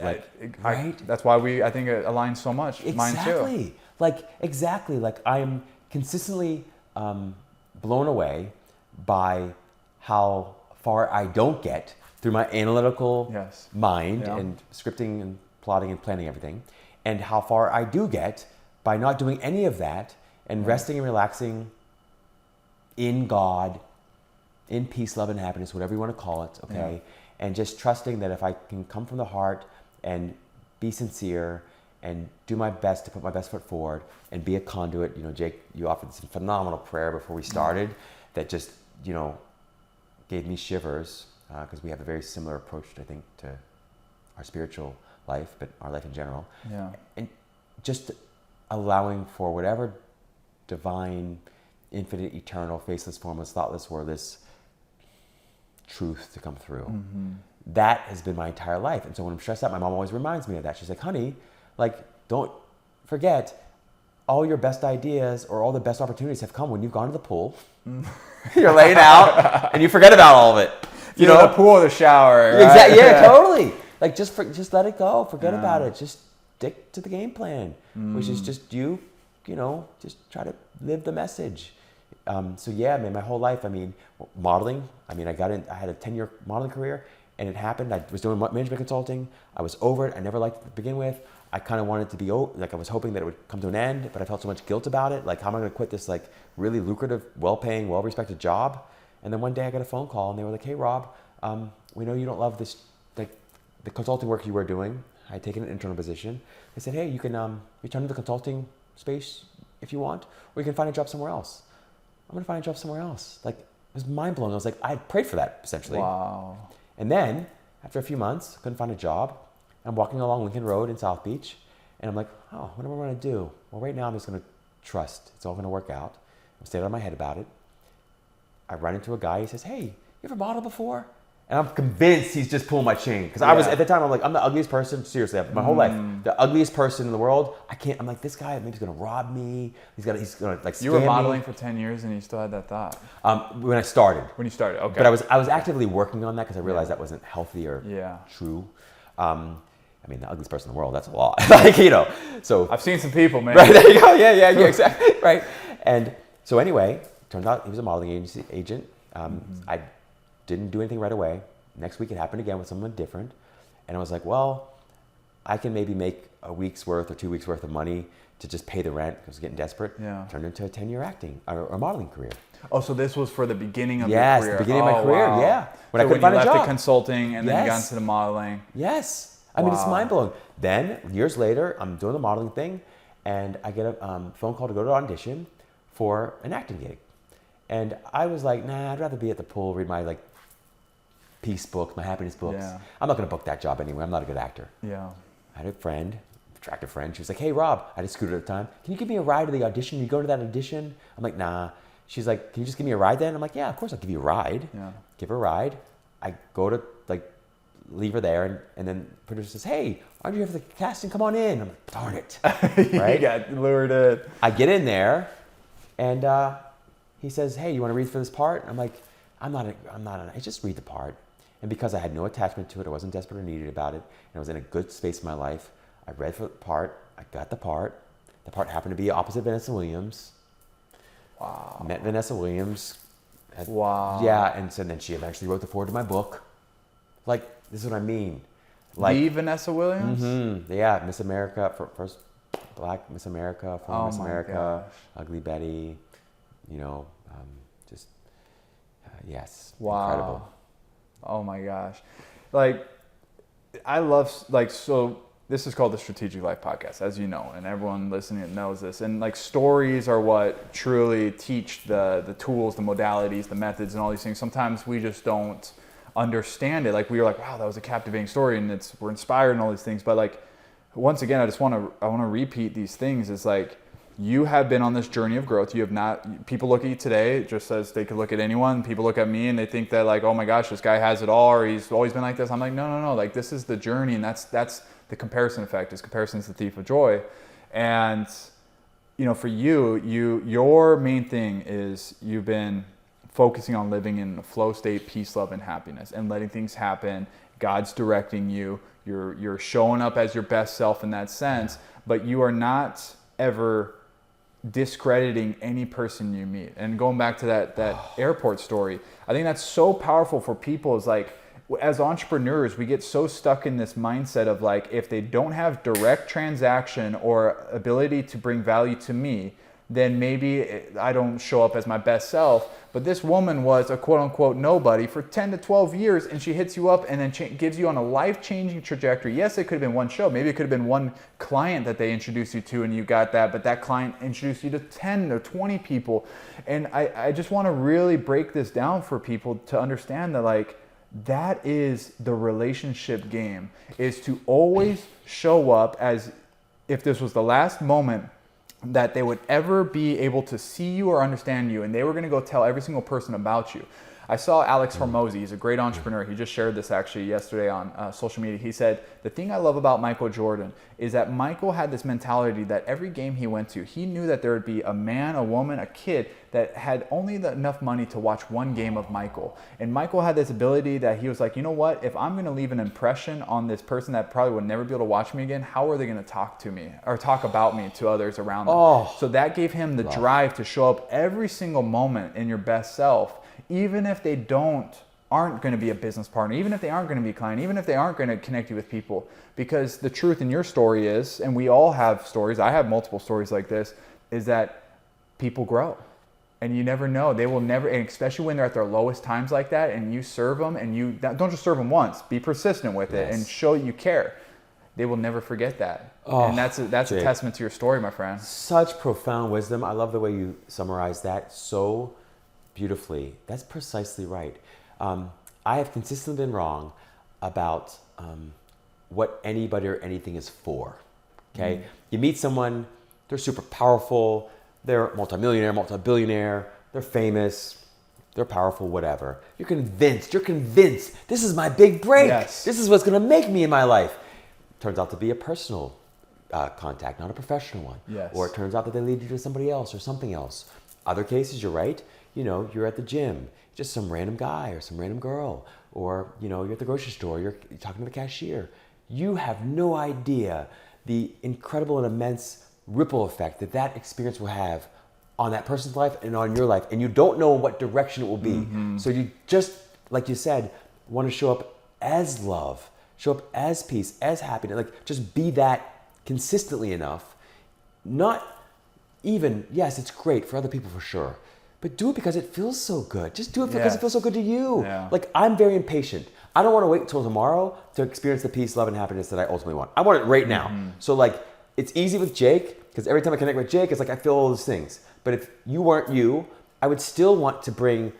Right? That's why I think it aligns so much. Exactly. Mine too. Exactly. I'm consistently blown away by how far I don't get through my analytical mind and scripting and plotting and planning everything, and how far I do get by not doing any of that and resting and relaxing in God, in peace, love, and happiness, whatever you want to call it, okay? And just trusting that if I can come from the heart and be sincere and do my best to put my best foot forward and be a conduit. You know, Jake, you offered this phenomenal prayer before we started that just, you know, gave me shivers because we have a very similar approach, I think, to our spiritual life, but our life in general. Yeah. And just allowing for whatever divine, infinite, eternal, faceless, formless, thoughtless, wordless truth to come through. That has been my entire life. And so when I'm stressed out, my mom always reminds me of that. She's like, honey, like, don't forget all your best ideas or all the best opportunities have come when you've gone to the pool. You're laying out and you forget about all of it. You know, the pool or the shower. Right? Exactly. Yeah, totally. Like, just let it go. Forget about it. Just stick to the game plan, which is just you know, just try to live the message. So yeah, man, my whole life, I mean, modeling, I mean, I had a 10-year modeling career and it happened. I was doing management consulting. I was over it. I never liked it to begin with. I kind of wanted it to be, like I was hoping that it would come to an end, but I felt so much guilt about it. Like, how am I going to quit this like really lucrative, well-paying, well-respected job? And then one day I got a phone call and they were like, hey, Rob, we know you don't love this, like the consulting work you were doing. I had taken an internal position. They said, hey, you can return to the consulting space if you want, or you can find a job somewhere else. I'm going to find a job somewhere else. Like, it was mind blowing. I was like, I prayed for that essentially. Wow. And then after a few months, couldn't find a job. I'm walking along Lincoln Road in South Beach and I'm like, oh, what am I going to do? Well, right now I'm just going to trust. It's all going to work out. I'm staying out of my head about it. I run into a guy. He says, hey, you ever modeled before? And I'm convinced he's just pulling my chain. Because I was, at the time, I'm like, I'm the ugliest person, seriously, my whole life. The ugliest person in the world. I'm like, this guy, maybe he's going to rob me. He's going to like scam me. You were modeling for 10 years and you still had that thought? When I started. When you started, okay. But I was actively working on that because I realized that wasn't healthy or true. I mean, the ugliest person in the world, that's a lot. Like, you know, so. I've seen some people, man. Right, there you go. Yeah, exactly. Right. And so anyway, turned out he was a modeling agency agent. I didn't do anything right away. Next week it happened again with someone different. And I was like, well, I can maybe make a week's worth or 2 weeks worth of money to just pay the rent because I was getting desperate. Yeah. Turned into a 10-year acting or modeling career. Oh, so this was for the beginning of your career? career? Yes, the beginning of my career, yeah. When I couldn't find a job. You left the consulting and then you got into the modeling. Yes. I mean, it's mind-blowing. Then, years later, I'm doing the modeling thing, and I get a phone call to go to an audition for an acting gig. And I was like, nah, I'd rather be at the pool, read my like peace books, my happiness books. Yeah. I'm not going to book that job anyway. I'm not a good actor. Yeah. I had a friend, attractive friend. She was like, hey, Rob, I had a scooter at the time. Can you give me a ride to the audition? You go to that audition? I'm like, nah. She's like, can you just give me a ride then? I'm like, yeah, of course I'll give you a ride. Yeah. Give her a ride. I go to like, leave her there, and then the producer says, hey, aren't you here for the casting? Come on in. I'm like, darn it. Right? You got lured in. I get in there, and he says, hey, you want to read for this part? I'm like, I just read the part. And because I had no attachment to it, I wasn't desperate or needed about it, and I was in a good space in my life, I read for the part, I got the part. The part happened to be opposite Vanessa Williams. Wow. Met Vanessa Williams. Wow. Yeah, and so then she eventually wrote the foreword to my book. Like, this is what I mean. Like, the Vanessa Williams? Mm-hmm. Yeah, Miss America, first Black Miss America, former Miss America, Ugly Betty, you know, just, yes. Wow. Incredible. Oh my gosh. Like, I love, like, so this is called the Strategic Life Podcast, as you know, and everyone listening knows this. And like, stories are what truly teach the tools, the modalities, the methods, and all these things. Sometimes we just don't understand it. Like, we were like, wow, that was a captivating story, and we're inspired and all these things. But like, once again, I want to repeat these things. It's like, you have been on this journey of growth. You have not, people look at you today just as they could look at anyone. People look at me and they think that like, oh my gosh, this guy has it all, or he's always been like this. I'm like, no. Like, this is the journey, and that's the comparison effect. Is comparison is the thief of joy. And you know, for your main thing is you've been focusing on living in a flow state, peace, love, and happiness, and letting things happen. God's directing you. You're showing up as your best self in that sense, but you are not ever discrediting any person you meet. And going back to that airport story, I think that's so powerful for people. Is like, as entrepreneurs, we get so stuck in this mindset of like, if they don't have direct transaction or ability to bring value to me, then maybe I don't show up as my best self. But this woman was a quote unquote nobody for 10 to 12 years, and she hits you up and then gives you on a life-changing trajectory. Yes, it could have been one show. Maybe it could have been one client that they introduced you to and you got that, but that client introduced you to 10 or 20 people. And I just want to really break this down for people to understand that like, that is the relationship game, is to always show up as if this was the last moment that they would ever be able to see you or understand you, and they were going to go tell every single person about you. I saw Alex Hormozi. He's a great entrepreneur. He just shared this actually yesterday on social media. He said, the thing I love about Michael Jordan is that Michael had this mentality that every game he went to, he knew that there would be a man, a woman, a kid that had only enough money to watch one game of Michael. And Michael had this ability that he was like, you know what? If I'm going to leave an impression on this person that probably would never be able to watch me again, how are they going to talk to me or talk about me to others around them? So that gave him the drive to show up every single moment in your best self, even if they aren't going to be a business partner, even if they aren't going to be a client, even if they aren't going to connect you with people. Because the truth in your story is, and we all have stories, I have multiple stories like this, is that people grow. And you never know. They will never, and especially when they're at their lowest times like that, and you serve them, and you don't just serve them once, be persistent with it and show you care. They will never forget that. And that's a testament to your story, my friend. Such profound wisdom. I love the way you summarize that so beautifully. That's precisely right. I have consistently been wrong about what anybody or anything is for. Okay, you meet someone, they're super powerful, they're multimillionaire, multi-billionaire, they're famous, they're powerful, whatever. You're convinced, this is my big break. Yes. This is what's going to make me in my life. Turns out to be a personal contact, not a professional one. Yes. Or it turns out that they lead you to somebody else or something else. Other cases, you're right. You know, you're at the gym, just some random guy or some random girl, or, you know, you're at the grocery store, you're talking to the cashier. You have no idea the incredible and immense ripple effect that experience will have on that person's life and on your life. And you don't know what direction it will be. So you just, like you said, want to show up as love, show up as peace, as happiness, like just be that consistently enough. Not even, yes, it's great for other people for sure, but do it because it feels so good. Just do it because it feels so good to you. Yeah. Like, I'm very impatient. I don't want to wait until tomorrow to experience the peace, love, and happiness that I ultimately want. I want it right now. So like, it's easy with Jake, because every time I connect with Jake, it's like I feel all those things. But if you weren't you, I would still want to bring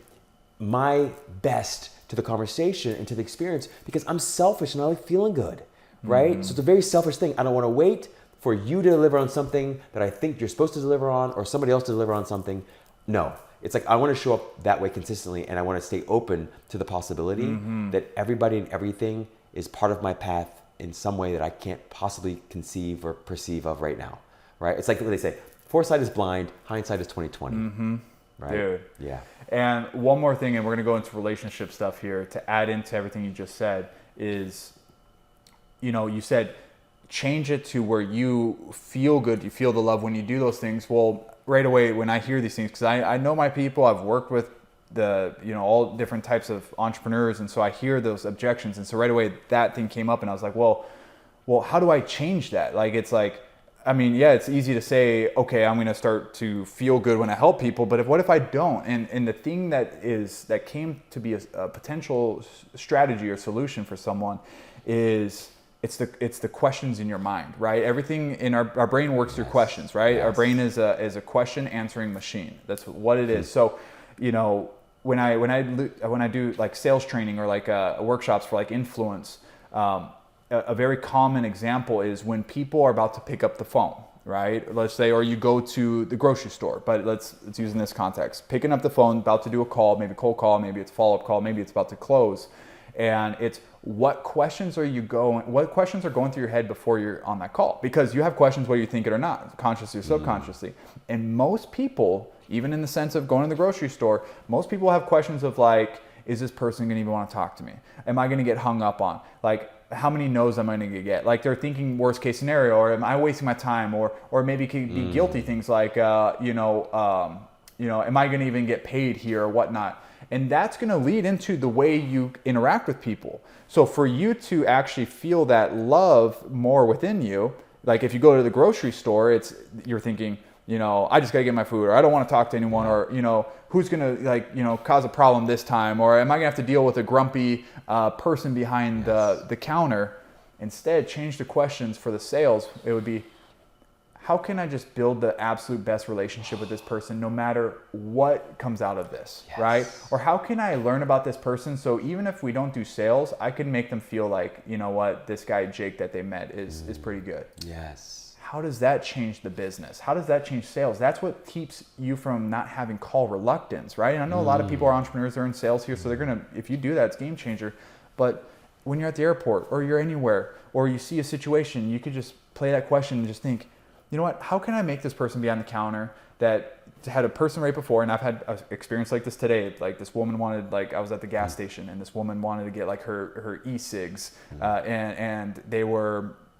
my best to the conversation and to the experience, because I'm selfish and I like feeling good, right? So it's a very selfish thing. I don't want to wait for you to deliver on something that I think you're supposed to deliver on, or somebody else to deliver on something. No. It's like I want to show up that way consistently, and I want to stay open to the possibility that everybody and everything is part of my path in some way that I can't possibly conceive or perceive of right now, right? It's like what they say, foresight is blind, hindsight is 20/20, right? Dude. Yeah. And one more thing, and we're going to go into relationship stuff here to add into everything you just said is, you know, you said change it to where you feel good, you feel the love when you do those things. Well, right away when I hear these things, because I know my people, I've worked with all different types of entrepreneurs, and so I hear those objections, and so right away that thing came up, and I was like, well, how do I change that? Like, it's like, I mean, yeah, it's easy to say, okay, I'm going to start to feel good when I help people, but what if I don't? And the thing that came to be a potential strategy or solution for someone is it's the questions in your mind, right? Everything in our brain works through questions, right? Our brain is a question answering machine. That's what it is. So, you know, when I do like sales training or like workshops for like influence, a very common example is when people are about to pick up the phone, right? Let's say, or you go to the grocery store, but let's use in this context, picking up the phone, about to do a call, maybe cold call, maybe it's follow-up call, maybe it's about to close. And it's what questions are going through your head before you're on that call? Because you have questions whether you think it or not, consciously or subconsciously. And most people, even in the sense of going to the grocery store, most people have questions of like, is this person going to even want to talk to me? Am I going to get hung up on? Like, how many no's am I going to get? Like, they're thinking worst case scenario, or am I wasting my time? Or maybe it could be guilty things like, am I going to even get paid here or whatnot? And that's going to lead into the way you interact with people. So for you to actually feel that love more within you, like if you go to the grocery store, you're thinking, I just got to get my food, or I don't want to talk to anyone, or, who's going to cause a problem this time, or am I going to have to deal with a grumpy person behind the counter? Instead, change the questions for the sales. It would be, how can I just build the absolute best relationship with this person no matter what comes out of this, right? Or how can I learn about this person so even if we don't do sales, I can make them feel like, this guy Jake that they met is pretty good. Yes. How does that change the business? How does that change sales? That's what keeps you from not having call reluctance, right? And I know a lot of people are entrepreneurs, they're in sales here, so they're going to, if you do that, it's game changer. But when you're at the airport or you're anywhere or you see a situation, you could just play that question and just think, you know what, how can I make this person be on the counter that had a person right before, and I've had an experience like this today, like this woman wanted, I was at the gas station and this woman wanted to get her e-cigs and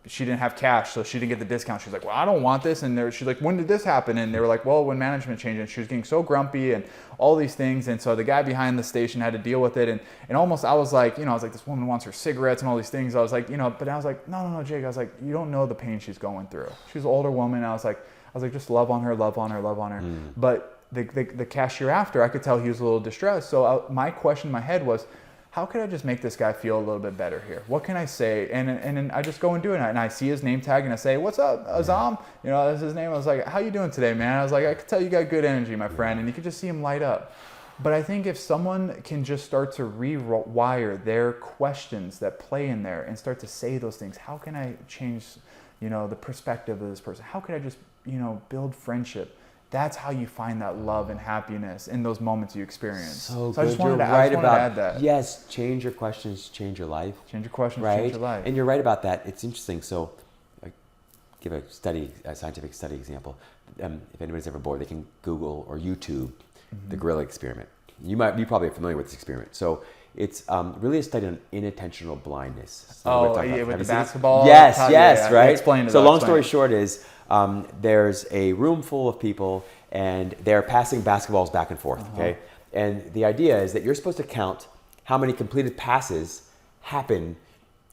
she didn't have cash, so she didn't get the discount. She's like, well, I don't want this. And she's like, when did this happen? And they were like, well, when management changed. And she was getting so grumpy and all these things. And so the guy behind the station had to deal with it. And almost, I was like, this woman wants her cigarettes and all these things. I was like, but I was like, no, Jake. I was like, you don't know the pain she's going through. She's an older woman. I was like, just love on her. But the cashier after, I could tell he was a little distressed. So my question in my head was, how could I just make this guy feel a little bit better here? What can I say? And then I just go and do it. And I see his name tag and I say, what's up, Azam? That's his name. I was like, how you doing today, man? I was like, I could tell you got good energy, my friend. And you could just see him light up. But I think if someone can just start to rewire their questions that play in there and start to say those things, how can I change, the perspective of this person? How could I just, build friendship? That's how you find that love and happiness in those moments you experience. So I just wanted you're to, right about add that. Yes, change your questions, change your life. Change your questions, right? change your life. And you're right about that. It's interesting. So, give a scientific study example. If anybody's ever bored, they can Google or YouTube the gorilla experiment. You probably are familiar with this experiment. So it's really a study on inattentional blindness. With the basketball? Yes, right? Explain it. So long story short is, there's a room full of people and they're passing basketballs back and forth, okay? And the idea is that you're supposed to count how many completed passes happen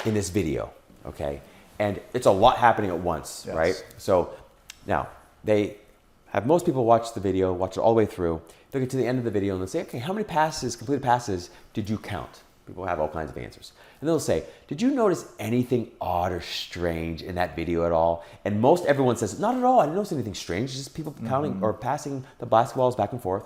in this video, okay? And it's a lot happening at once, right? So now they have most people watch the video, watch it all the way through. They'll get to the end of the video and they'll say, okay, how many completed passes did you count? People have all kinds of answers. And they'll say, did you notice anything odd or strange in that video at all? And everyone says, not at all. I didn't notice anything strange. It's just people counting or passing the basketballs back and forth.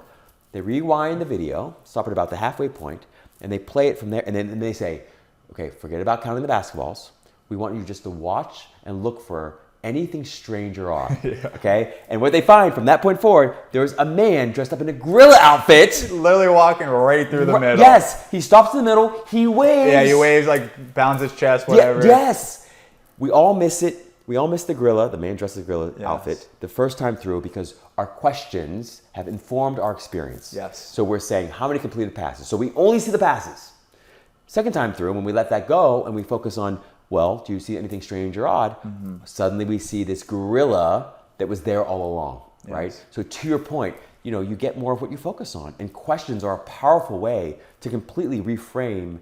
They rewind the video, stop at about the halfway point, and they play it from there. And then they say, okay, forget about counting the basketballs. We want you just to watch and look for anything strange or odd, okay? And what they find from that point forward, there's a man dressed up in a gorilla outfit. Literally walking right through the middle. Yes, he stops in the middle, he waves. Yeah, he waves, bounds his chest, whatever. Yes, we all miss it. We all miss the gorilla, the man dressed in the gorilla outfit, the first time through because our questions have informed our experience. Yes. So we're saying, how many completed passes? So we only see the passes. Second time through, when we let that go and we focus on, well, do you see anything strange or odd? Suddenly we see this gorilla that was there all along, right? So to your point, you get more of what you focus on. And questions are a powerful way to completely reframe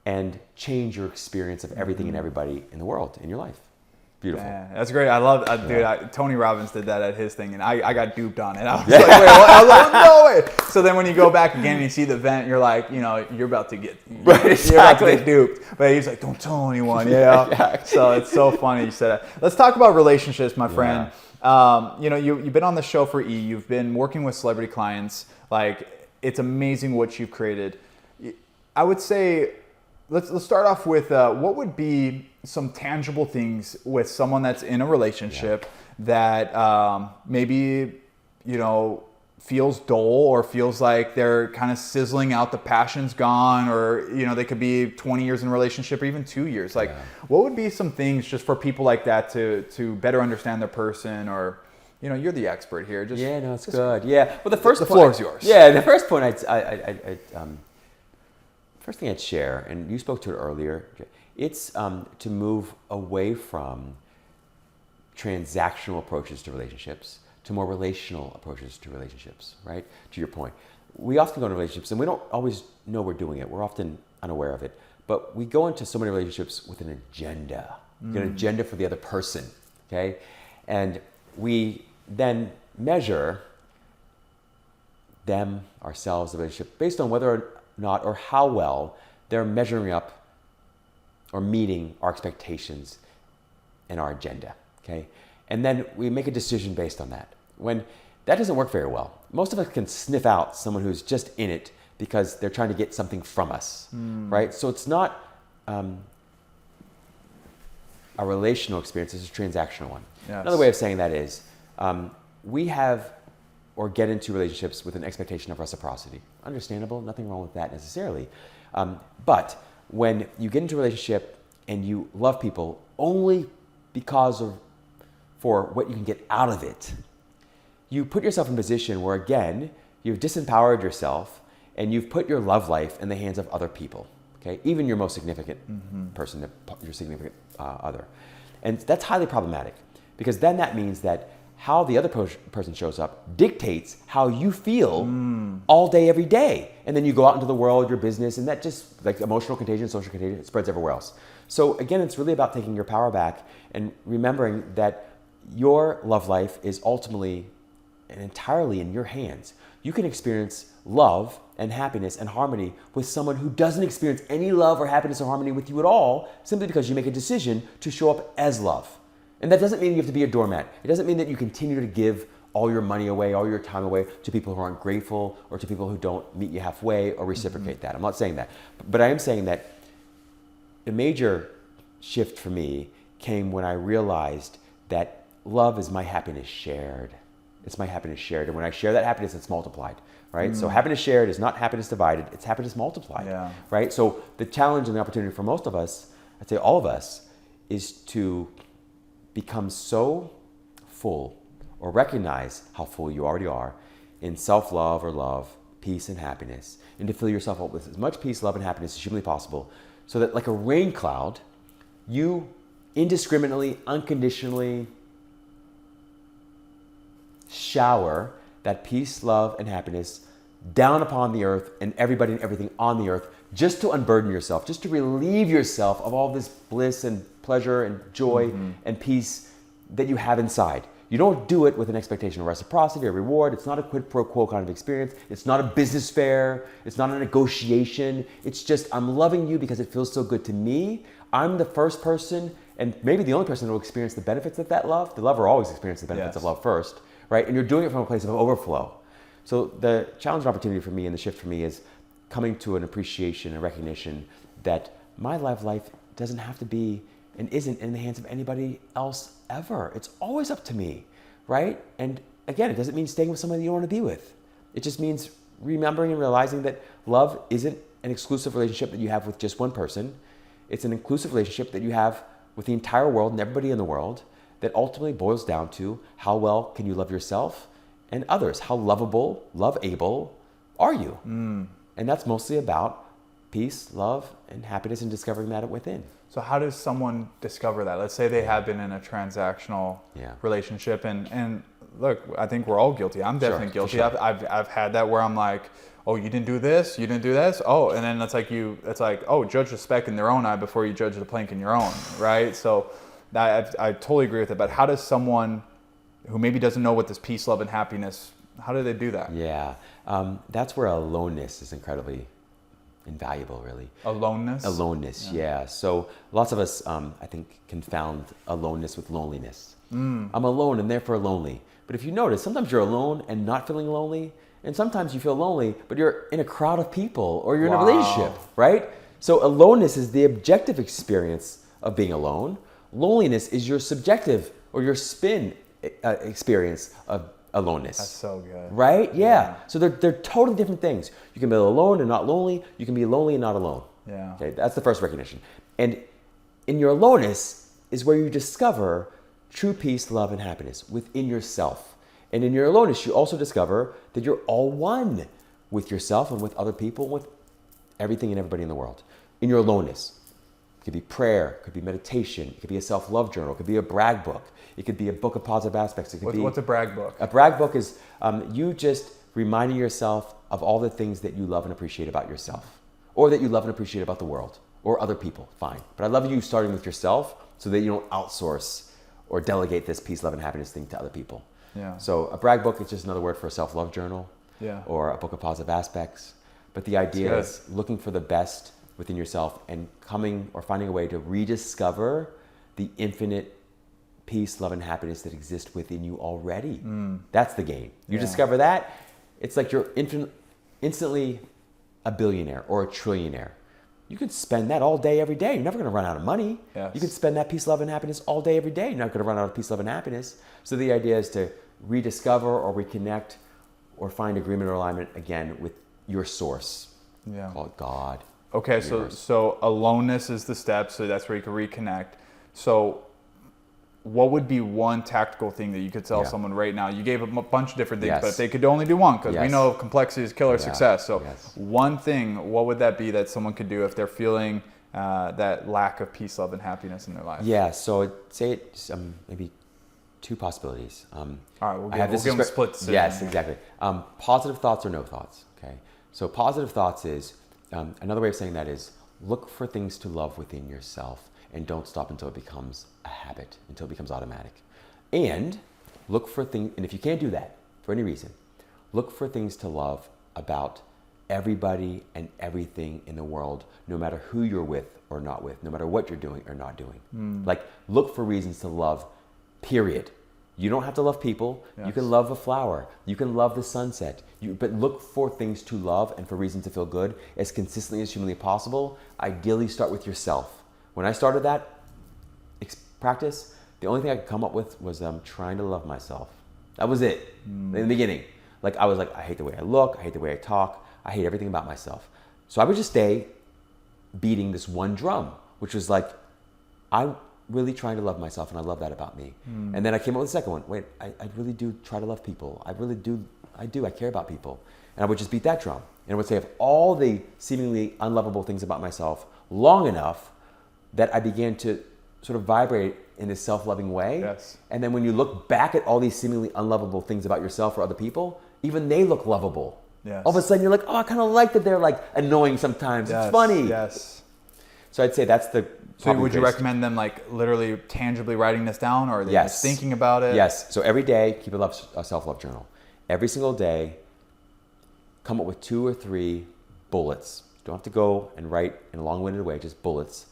and change your experience of everything and everybody in the world, in your life. Beautiful. Man, that's great. I love, dude. Tony Robbins did that at his thing, and I got duped on it. I was like, wait, what? I was like, no way. So then when you go back again and you see the event, you're like, you're about to get, you're about to get duped. But he's like, don't tell anyone. So it's so funny you said that. Let's talk about relationships, my friend. You've been on the show for E. You've been working with celebrity clients. It's amazing what you've created. I would say, let's start off with what would be some tangible things with someone that's in a relationship that maybe, feels dull or feels like they're kind of sizzling out, the passion's gone, or, they could be 20 years in a relationship or even 2 years. What would be some things just for people like that to better understand their person, or, you're the expert here. It's good. Yeah. Well, the floor is yours. Yeah. The first point first thing I'd share, and you spoke to it earlier, it's to move away from transactional approaches to relationships to more relational approaches to relationships, right? To your point. we often go into relationships and we don't always know we're doing it. We're often unaware of it. But we go into so many relationships with an agenda. An agenda for the other person, okay? And we then measure them, ourselves, the relationship, based on whether or not or how well they're measuring up or meeting our expectations and our agenda, okay? And then we make a decision based on that. When that doesn't work very well, most of us can sniff out someone who's just in it because they're trying to get something from us, right? So it's not a relational experience, it's a transactional one. Yes. Another way of saying that is we have or get into relationships with an expectation of reciprocity. Understandable, nothing wrong with that necessarily. But when you get into a relationship and you love people only for what you can get out of it, you put yourself in a position where, again, you've disempowered yourself and you've put your love life in the hands of other people, okay? Even your most significant person, your significant other. And that's highly problematic because then that means that how the other person shows up dictates how you feel all day, every day. And then you go out into the world, your business, and that just, like emotional contagion, social contagion, it spreads everywhere else. So again, it's really about taking your power back and remembering that your love life is ultimately and entirely in your hands. You can experience love and happiness and harmony with someone who doesn't experience any love or happiness or harmony with you at all, simply because you make a decision to show up as love. And that doesn't mean you have to be a doormat. It doesn't mean that you continue to give all your money away, all your time away to people who aren't grateful or to people who don't meet you halfway or reciprocate that. I'm not saying that. But I am saying that the major shift for me came when I realized that love is my happiness shared. It's my happiness shared. And when I share that happiness, it's multiplied, right? So happiness shared is not happiness divided, it's happiness multiplied, right? So the challenge and the opportunity for most of us, I'd say all of us, is to become so full or recognize how full you already are in self-love or love, peace and happiness, and to fill yourself up with as much peace, love, and happiness as humanly possible so that like a rain cloud, you indiscriminately, unconditionally shower that peace, love, and happiness down upon the earth and everybody and everything on the earth just to unburden yourself, just to relieve yourself of all this bliss and pleasure and joy and peace that you have inside. You don't do it with an expectation of reciprocity or reward. It's not a quid pro quo kind of experience. It's not a business fair. It's not a negotiation. It's just, I'm loving you because it feels so good to me. I'm the first person and maybe the only person who will experience the benefits of that love. The lover always experiences the benefits of love first, right? And you're doing it from a place of overflow. So the challenge and opportunity for me and the shift for me is coming to an appreciation and recognition that my love life doesn't have to be and isn't in the hands of anybody else ever. It's always up to me, right? And again, it doesn't mean staying with somebody you don't want to be with. It just means remembering and realizing that love isn't an exclusive relationship that you have with just one person. It's an inclusive relationship that you have with the entire world and everybody in the world that ultimately boils down to how well can you love yourself and others? How lovable, love-able are you? And that's mostly about peace, love, and happiness and discovering that within. So how does someone discover that? Let's say they have been in a transactional relationship and look, I think we're all guilty. I'm definitely guilty. Sure. I've had that where I'm like, oh, you didn't do this, you didn't do this. Oh, and then it's like, oh, judge the speck in their own eye before you judge the plank in your own, right? So I totally agree with it. But how does someone who maybe doesn't know what this peace, love, and happiness, how do they do that? Yeah, that's where aloneness is incredibly invaluable, really. Aloneness? Aloneness, yeah. So lots of us, I think, confound aloneness with loneliness. I'm alone and therefore lonely. But if you notice, sometimes you're alone and not feeling lonely, and sometimes you feel lonely, but you're in a crowd of people or you're in a relationship, right? So aloneness is the objective experience of being alone. Loneliness is your subjective or your spin experience of aloneness. That's so good. Right? Yeah. So they're totally different things. You can be alone and not lonely. You can be lonely and not alone. Yeah. Okay, that's the first recognition. And in your aloneness is where you discover true peace, love, and happiness within yourself. And in your aloneness, you also discover that you're all one with yourself and with other people, and with everything and everybody in the world. In your aloneness. It could be prayer, it could be meditation, it could be a self-love journal, it could be a brag book, it could be a book of positive aspects. It could be, what's a brag book? A brag book is you just reminding yourself of all the things that you love and appreciate about yourself, or that you love and appreciate about the world or other people, fine. But I love you starting with yourself so that you don't outsource or delegate this peace, love, and happiness thing to other people. Yeah. So a brag book is just another word for a self-love journal, Yeah. or a book of positive aspects. But the idea is looking for the best within yourself and coming or finding a way to rediscover the infinite peace, love, and happiness that exist within you already. That's the game. You discover that, it's like you're instantly a billionaire or a trillionaire. You can spend that all day, every day. You're never going to run out of money. Yes. You can spend that peace, love, and happiness all day, every day. You're not going to run out of peace, love, and happiness. So the idea is to rediscover or reconnect or find agreement or alignment again with your source. Yeah. Call it God. Okay, so aloneness is the step, so that's where you can reconnect. So what would be one tactical thing that you could tell someone right now? You gave them a bunch of different things, but if they could only do one, because we know complexity is killer success. So one thing, what would that be that someone could do if they're feeling that lack of peace, love, and happiness in their life? Yeah, so I'd say it's maybe two possibilities. All right, we'll give them a split decision. Yes, exactly. Positive thoughts or no thoughts, okay? So positive thoughts is, another way of saying that is, look for things to love within yourself and don't stop until it becomes a habit, until it becomes automatic. And look for things, and if you can't do that for any reason, look for things to love about everybody and everything in the world, no matter who you're with or not with, no matter what you're doing or not doing. Like, look for reasons to love, period. You don't have to love people. Yes. You can love a flower. You can love the sunset. But look for things to love and for reasons to feel good as consistently as humanly possible. Ideally, start with yourself. When I started that practice, the only thing I could come up with was trying to love myself. That was it in the beginning. Like, I was like, I hate the way I look. I hate the way I talk. I hate everything about myself. So I would just stay beating this one drum, which was like, I'm really trying to love myself, and I love that about me. And then I came up with the second one. Wait, I really do try to love people. I really do. I care about people. And I would just beat that drum. And I would say of all the seemingly unlovable things about myself long enough that I began to sort of vibrate in this self-loving way. Yes. And then when you look back at all these seemingly unlovable things about yourself or other people, even they look lovable. Yes. All of a sudden you're like, oh, I kind of like that they're like annoying sometimes. Yes. It's funny. Yes. So I'd say that's the... So would you recommend them like literally tangibly writing this down, or are they just thinking about it? Yes. So every day, keep a self-love journal. Every single day, come up with 2 or 3 bullets. You don't have to go and write in a long-winded way, just bullets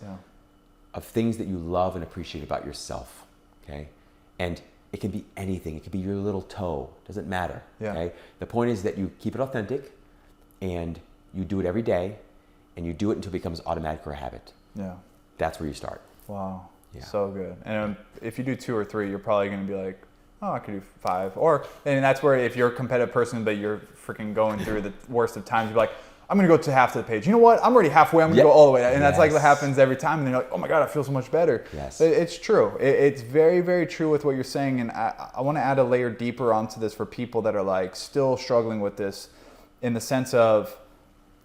of things that you love and appreciate about yourself, okay? And it can be anything. It could be your little toe. Doesn't matter, okay? The point is that you keep it authentic and you do it every day and you do it until it becomes automatic or a habit. Yeah. That's where you start. Wow. Yeah. So good. And if you do 2 or 3, you're probably going to be like, oh, I could do 5. And that's where if you're a competitive person, but you're freaking going through the worst of times, you're like, I'm going to go to half to the page. You know what? I'm already halfway. I'm going to go all the way. And that's like what happens every time. And then you're like, oh my God, I feel so much better. Yes. It's true. It's very, very true with what you're saying. And I want to add a layer deeper onto this for people that are like still struggling with this, in the sense of,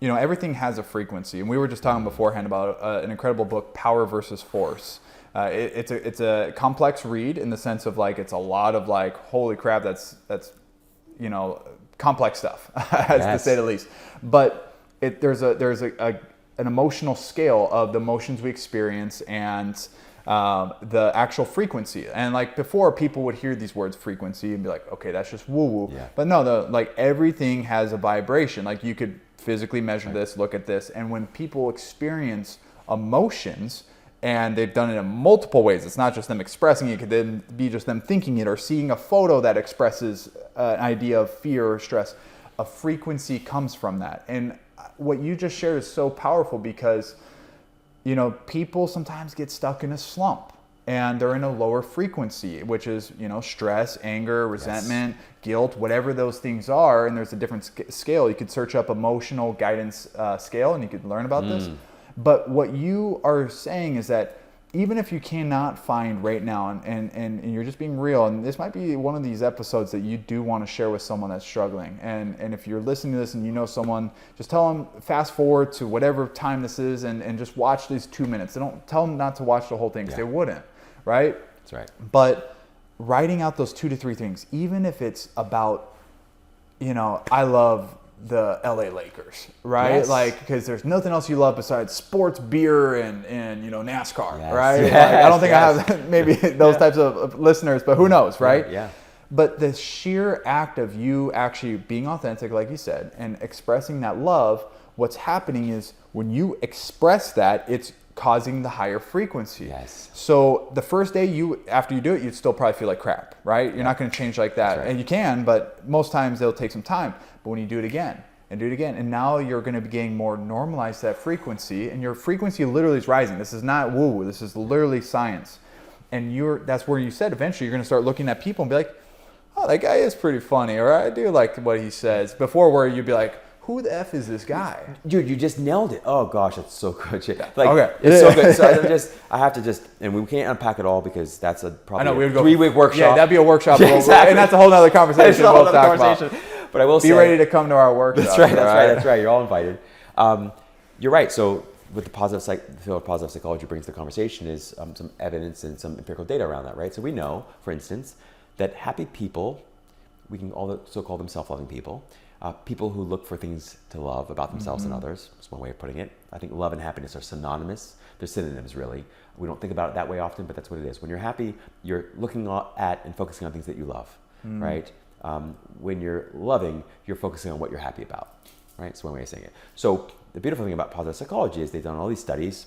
you know, everything has a frequency. And we were just talking beforehand about an incredible book, Power versus Force. It's a complex read in the sense of like, it's a lot of like, holy crap, that's you know, complex stuff, to say the least. But there's an emotional scale of the emotions we experience and the actual frequency. And like before, people would hear these words frequency and be like, okay, that's just woo woo. Yeah. But no, like everything has a vibration. Like you could physically measure this, look at this. And when people experience emotions, and they've done it in multiple ways, it's not just them expressing it, it could then be just them thinking it or seeing a photo that expresses an idea of fear or stress. A frequency comes from that. And what you just shared is so powerful because, you know, people sometimes get stuck in a slump and they're in a lower frequency, which is, you know, stress, anger, resentment, guilt, whatever those things are. And there's a different scale. You could search up emotional guidance scale and you could learn about this. But what you are saying is that even if you cannot find right now, and you're just being real, and this might be one of these episodes that you do want to share with someone that's struggling. And if you're listening to this and you know someone, just tell them, fast forward to whatever time this is and just watch these 2 minutes. Don't tell them not to watch the whole thing because they wouldn't, right? That's right. But writing out those 2 to 3 things, even if it's about I love the LA Lakers, right? Yes. Like, because there's nothing else you love besides sports, beer, and NASCAR, Yes. right? Yes. Like, I don't think Yes. I have maybe those types of listeners, but who knows, right? Yeah. But the sheer act of you actually being authentic, like you said, and expressing that love, what's happening is when you express that, it's causing the higher frequency. Yes. So the first day after you do it, you'd still probably feel like crap, right? You're not going to change like that. Right. And you can, but most times it'll take some time. But when you do it again and do it again, and now you're going to be getting more normalized to that frequency, and your frequency literally is rising. This is not woo-woo. This is literally science. And that's where you said eventually you're going to start looking at people and be like, oh, that guy is pretty funny, or I do like what he says. Before, where you'd be like, who the F is this guy? Dude, you just nailed it. Oh gosh, that's so good. Okay. It's so good. So I have to and we can't unpack it all because that's probably we would a 3-week workshop. Yeah, that'd be a workshop. Yeah, exactly. And that's a whole other conversation. That's a whole other conversation. But I will say, be ready to come to our workshop. That's right. You're all invited. You're right. So with the field of positive psychology brings to the conversation is some evidence and some empirical data around that, right? So we know, for instance, that happy people, we can also call them self-loving people, people who look for things to love about themselves and others. That's one way of putting it. I think love and happiness are synonymous. They're synonyms, really. We don't think about it that way often, but that's what it is. When you're happy, you're looking at and focusing on things that you love, right? When you're loving, you're focusing on what you're happy about, right? It's one way of saying it. So the beautiful thing about positive psychology is they've done all these studies,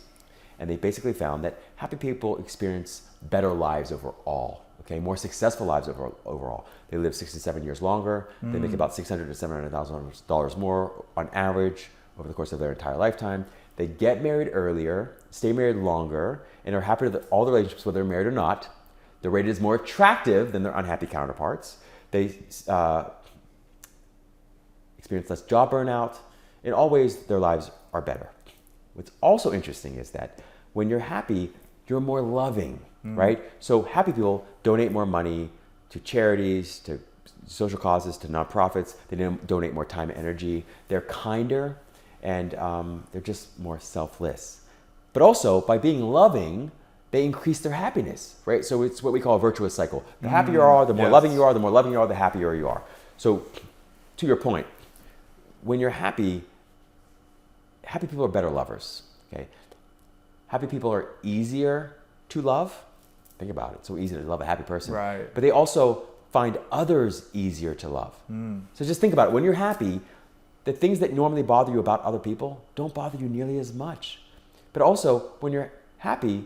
and they basically found that happy people experience better lives overall. Okay, more successful lives overall. They live 67 years longer. They make about $600,000 to $700,000 more on average over the course of their entire lifetime. They get married earlier, stay married longer, and are happy with all the relationships, whether they're married or not. They're rated as more attractive than their unhappy counterparts. They experience less job burnout. In all ways, their lives are better. What's also interesting is that when you're happy, you're more loving, right? So happy people donate more money to charities, to social causes, to nonprofits. They donate more time and energy. They're kinder, and they're just more selfless. But also, by being loving, they increase their happiness, right? So it's what we call a virtuous cycle. The happier you are, the more loving you are, the more loving you are, the happier you are. So to your point, when you're happy people are better lovers, okay? Happy people are easier to love. Think about it. It's so easy to love a happy person. Right. But they also find others easier to love. So just think about it. When you're happy, the things that normally bother you about other people don't bother you nearly as much. But also, when you're happy,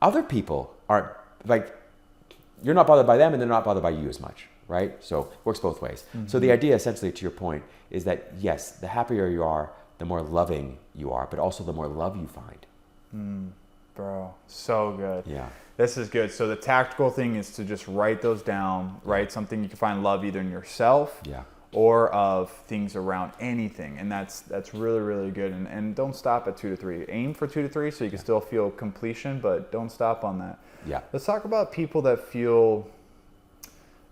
other people aren't, like, you're not bothered by them and they're not bothered by you as much, right? So it works both ways. So the idea, essentially, to your point, is that yes, the happier you are, the more loving you are, but also the more love you find. Bro, so good. Yeah. This is good. So the tactical thing is to just write those down, write something you can find love either in yourself or of things around anything. And that's really, really good. And don't stop at 2 to 3. Aim for 2 to 3 so you can still feel completion, but don't stop on that. Yeah. Let's talk about people that feel,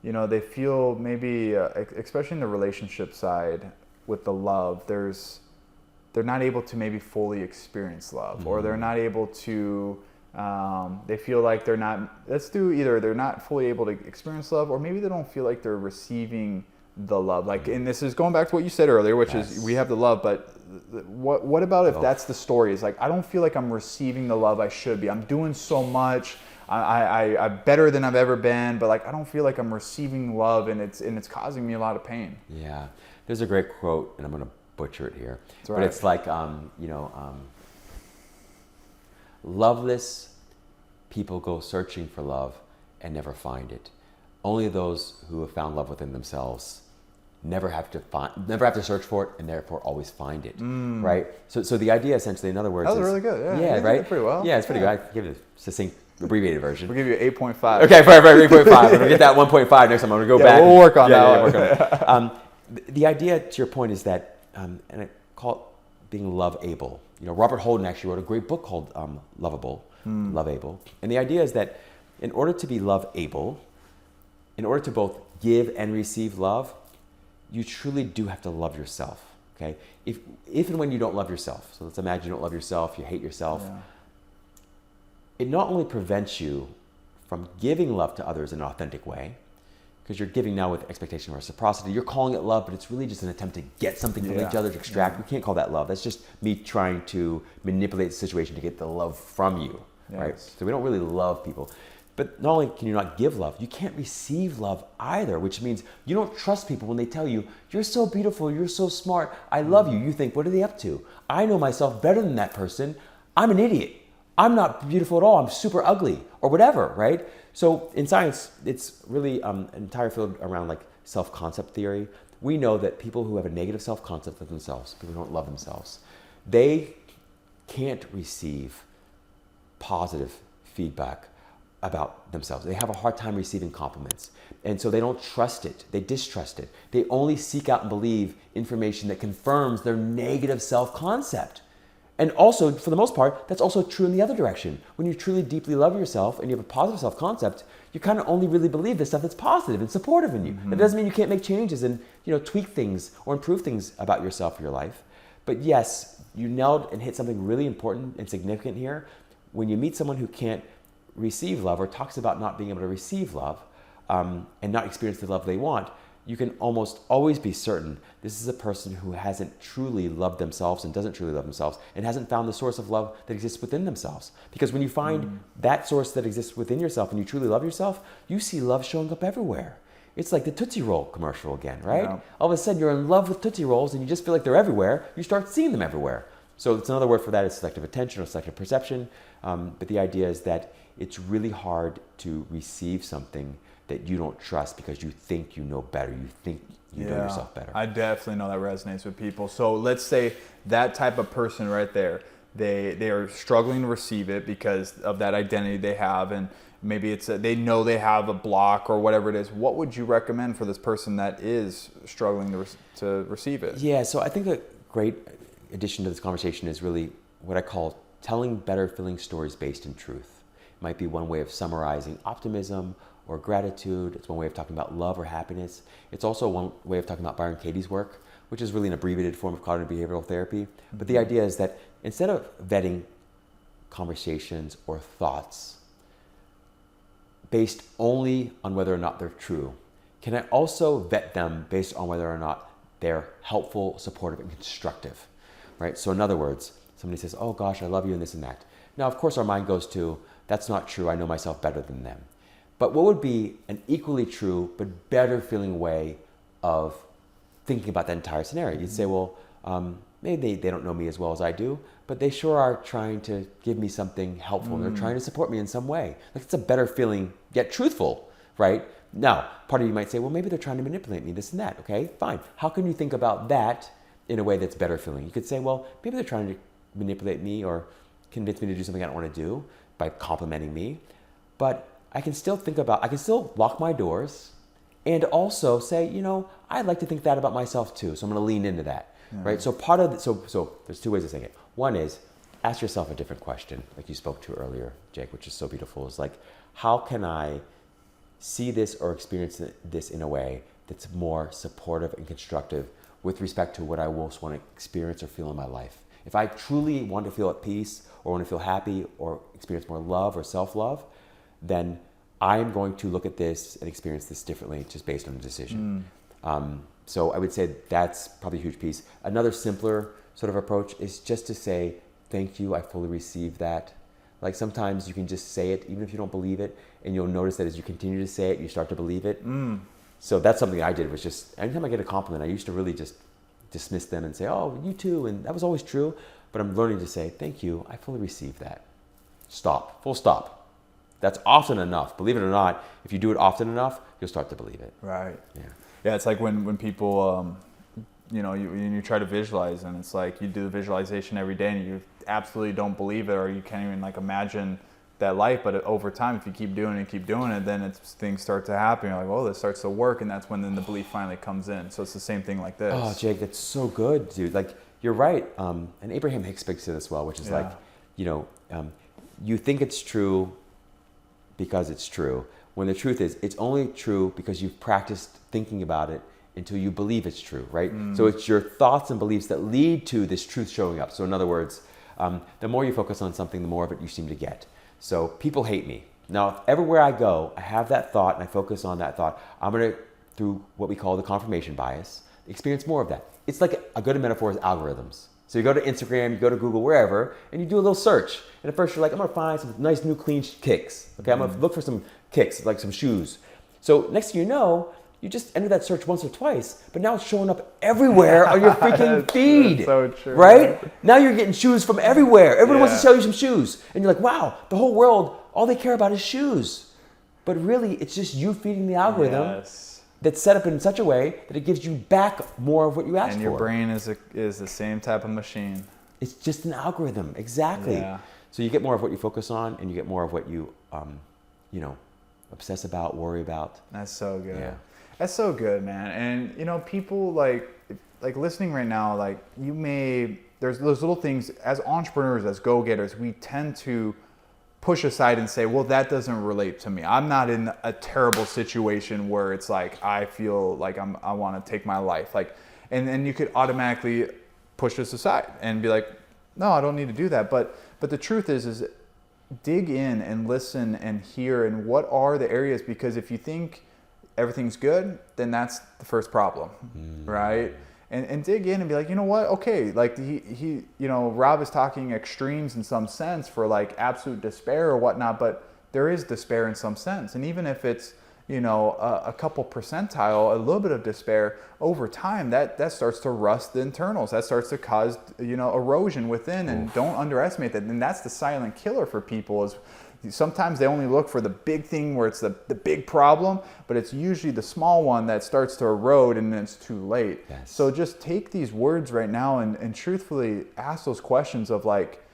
they feel maybe, especially in the relationship side with the love, they're not able to maybe fully experience love, or they're not able to, they feel like they're not, they're not fully able to experience love, or maybe they don't feel like they're receiving the love. Like, and this is going back to what you said earlier, which is we have the love, but what about if that's the story? Is like, I don't feel like I'm receiving the love I should be. I'm doing so much. I'm better than I've ever been, but like, I don't feel like I'm receiving love, and it's causing me a lot of pain. Yeah. There's a great quote, and I'm going to butcher it here. That's right. But it's like, loveless people go searching for love and never find it. Only those who have found love within themselves never have to search for it, and therefore always find it, right? So the idea, essentially, in other words, that was really good. Yeah, right? Did pretty well. Yeah, it's pretty good. I give it a succinct, abbreviated version. We'll give you 8.5. Okay, 8.5. I'm going to get that 1.5 next time. I'm going to go back. We'll work on that. Yeah, work on it. The idea, to your point, is that, and I call it being love-able. Robert Holden actually wrote a great book called Love-Able. And the idea is that in order to be love-able, in order to both give and receive love, you truly do have to love yourself, okay? If and when you don't love yourself, so let's imagine you don't love yourself, you hate yourself, it not only prevents you from giving love to others in an authentic way, because you're giving now with expectation of reciprocity. You're calling it love, but it's really just an attempt to get something from each other, to extract. We can't call that love. That's just me trying to manipulate the situation to get the love from you, right? So we don't really love people. But not only can you not give love, you can't receive love either, which means you don't trust people when they tell you, you're so beautiful, you're so smart, I love you. You think, what are they up to? I know myself better than that person. I'm an idiot. I'm not beautiful at all. I'm super ugly, or whatever, right? So in science, it's really an entire field around like self-concept theory. We know that people who have a negative self-concept of themselves, people who don't love themselves, they can't receive positive feedback about themselves. They have a hard time receiving compliments. And so they don't trust it. They distrust it. They only seek out and believe information that confirms their negative self-concept. And also, for the most part, that's also true in the other direction. When you truly deeply love yourself and you have a positive self-concept, you kind of only really believe the stuff that's positive and supportive in you. That doesn't mean you can't make changes and tweak things or improve things about yourself or your life. But yes, you nailed and hit something really important and significant here. When you meet someone who can't receive love or talks about not being able to receive love and not experience the love they want, you can almost always be certain this is a person who hasn't truly loved themselves and doesn't truly love themselves and hasn't found the source of love that exists within themselves. Because when you find that source that exists within yourself and you truly love yourself, you see love showing up everywhere. It's like the Tootsie Roll commercial again, right? Yeah. All of a sudden you're in love with Tootsie Rolls and you just feel like they're everywhere. You start seeing them everywhere. So it's another word for that is selective attention or selective perception. But the idea is that it's really hard to receive something that you don't trust because you think you know better. You think you know yourself better. I definitely know that resonates with people. So let's say that type of person right there, they are struggling to receive it because of that identity they have, and maybe they know they have a block or whatever it is. What would you recommend for this person that is struggling to receive it? Yeah, so I think a great addition to this conversation is really what I call telling better feeling stories based in truth. It might be one way of summarizing optimism or gratitude. It's one way of talking about love or happiness. It's also one way of talking about Byron Katie's work, which is really an abbreviated form of cognitive behavioral therapy. But the idea is that instead of vetting conversations or thoughts based only on whether or not they're true, can I also vet them based on whether or not they're helpful, supportive, and constructive, right? So in other words, somebody says, oh gosh, I love you and this and that. Now, of course, our mind goes to, that's not true. I know myself better than them. But what would be an equally true but better feeling way of thinking about that entire scenario? You'd say, well, maybe they don't know me as well as I do, but they sure are trying to give me something helpful. And they're trying to support me in some way. Like it's a better feeling, yet truthful, right? Now, part of you might say, well, maybe they're trying to manipulate me, this and that. Okay, fine. How can you think about that in a way that's better feeling? You could say, well, maybe they're trying to manipulate me or convince me to do something I don't want to do by complimenting me. But I can still lock my doors and also say, I'd like to think that about myself too. So I'm going to lean into that, right? So so there's two ways of saying it. One is ask yourself a different question, like you spoke to earlier, Jake, which is so beautiful. It's like, how can I see this or experience this in a way that's more supportive and constructive with respect to what I most want to experience or feel in my life? If I truly want to feel at peace or want to feel happy or experience more love or self-love, then I'm going to look at this and experience this differently just based on a decision. So I would say that's probably a huge piece. Another simpler sort of approach is just to say, thank you, I fully receive that. Like sometimes you can just say it even if you don't believe it, and you'll notice that as you continue to say it, you start to believe it. So that's something I did, was just anytime I get a compliment, I used to really just dismiss them and say, oh, you too, and that was always true. But I'm learning to say, thank you, I fully receive that. Stop, full stop. That's often enough. Believe it or not, if you do it often enough, you'll start to believe it. Right. Yeah, it's like when people, you try to visualize, and it's like you do the visualization every day and you absolutely don't believe it, or you can't even imagine that life. But over time, if you keep doing it, then things start to happen. You're like, oh, this starts to work. And that's when then the belief finally comes in. So it's the same thing like this. Oh, Jake, that's so good, dude. Like, you're right. And Abraham Hicks speaks to this well, which is you think it's true because it's true, when the truth is it's only true because you've practiced thinking about it until you believe it's true, right? So it's your thoughts and beliefs that lead to this truth showing up. So in other words, the more you focus on something, the more of it you seem to get. So people hate me. Now, everywhere I go, I have that thought and I focus on that thought. I'm going to, through what we call the confirmation bias, experience more of that. It's like a good metaphor is algorithms. So you go to Instagram, you go to Google, wherever, and you do a little search. And at first you're like, I'm going to find some nice new clean kicks. Okay, I'm going to look for some kicks, like some shoes. So next thing you know, you just enter that search once or twice, but now it's showing up everywhere on your freaking feed. That's so true. Right? Now you're getting shoes from everywhere. Everyone wants to sell you some shoes. And you're like, wow, the whole world, all they care about is shoes. But really, it's just you feeding the algorithm that's set up in such a way that it gives you back more of what you asked for. And your brain is the same type of machine. It's just an algorithm. Exactly. Yeah. So you get more of what you focus on, and you get more of what you, obsess about, worry about. That's so good. Yeah. That's so good, man. And people like listening right now, like there's those little things as entrepreneurs, as go-getters, we tend to push aside and say, well, that doesn't relate to me. I'm not in a terrible situation where it's like I feel like I want to take my life. Like, and you could automatically push this aside and be like, no, I don't need to do that. But the truth is dig in and listen and hear, and what are the areas, because if you think everything's good, then that's the first problem, right? And dig in and be like, you know what? Okay, like he Rob is talking extremes in some sense for like absolute despair or whatnot, but there is despair in some sense. And even if it's, a couple percentile, a little bit of despair over time, that starts to rust the internals. That starts to cause, erosion within, and don't underestimate that. And that's the silent killer for people is sometimes they only look for the big thing where it's the big problem, but it's usually the small one that starts to erode and then it's too late. Yes. So just take these words right now and truthfully ask those questions of like,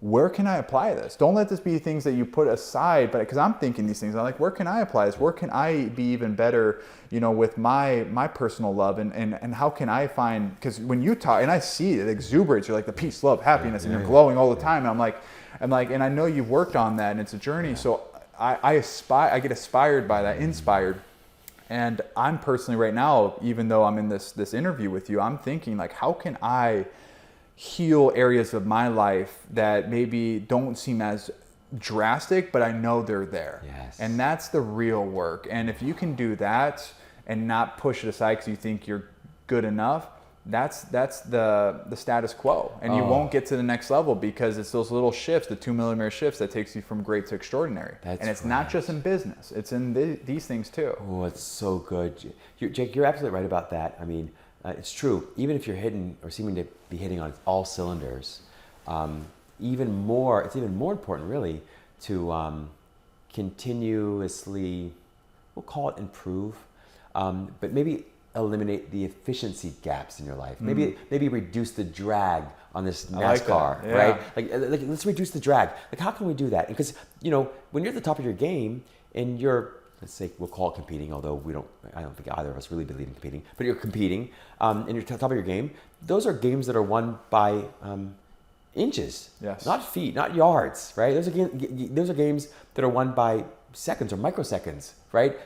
where can I apply this? Don't let this be things that you put aside, but because I'm thinking these things, I'm like, where can I apply this? Where can I be even better, with my personal love and how can I find, because when you talk, and I see it, exuberance, you're like the peace, love, happiness, and you're glowing all the time. And I'm like, and I know you've worked on that and it's a journey. So I get inspired by that, inspired. And I'm personally right now, even though I'm in this interview with you, I'm thinking like, how can I heal areas of my life that maybe don't seem as drastic, but I know they're there. Yes. And that's the real work. And if you can do that and not push it aside because you think you're good enough, that's the status quo. And you won't get to the next level because it's those little shifts, the 2 millimeter shifts that takes you from great to extraordinary. And it's not just in business, it's in these things too. Oh, it's so good. Jake, you're absolutely right about that. I mean, it's true. Even if you're hitting or seeming to be hitting on all cylinders, it's even more important really to continuously, we'll call it improve, but maybe eliminate the efficiency gaps in your life. Maybe reduce the drag on this NASCAR, right? Like let's reduce the drag. Like how can we do that? Because when you're at the top of your game and you're, let's say we'll call it competing, although I don't think either of us really believe in competing, but you're competing and you're at the top of your game. Those are games that are won by inches, not feet, not yards, right? Those are games that are won by seconds or microseconds, right?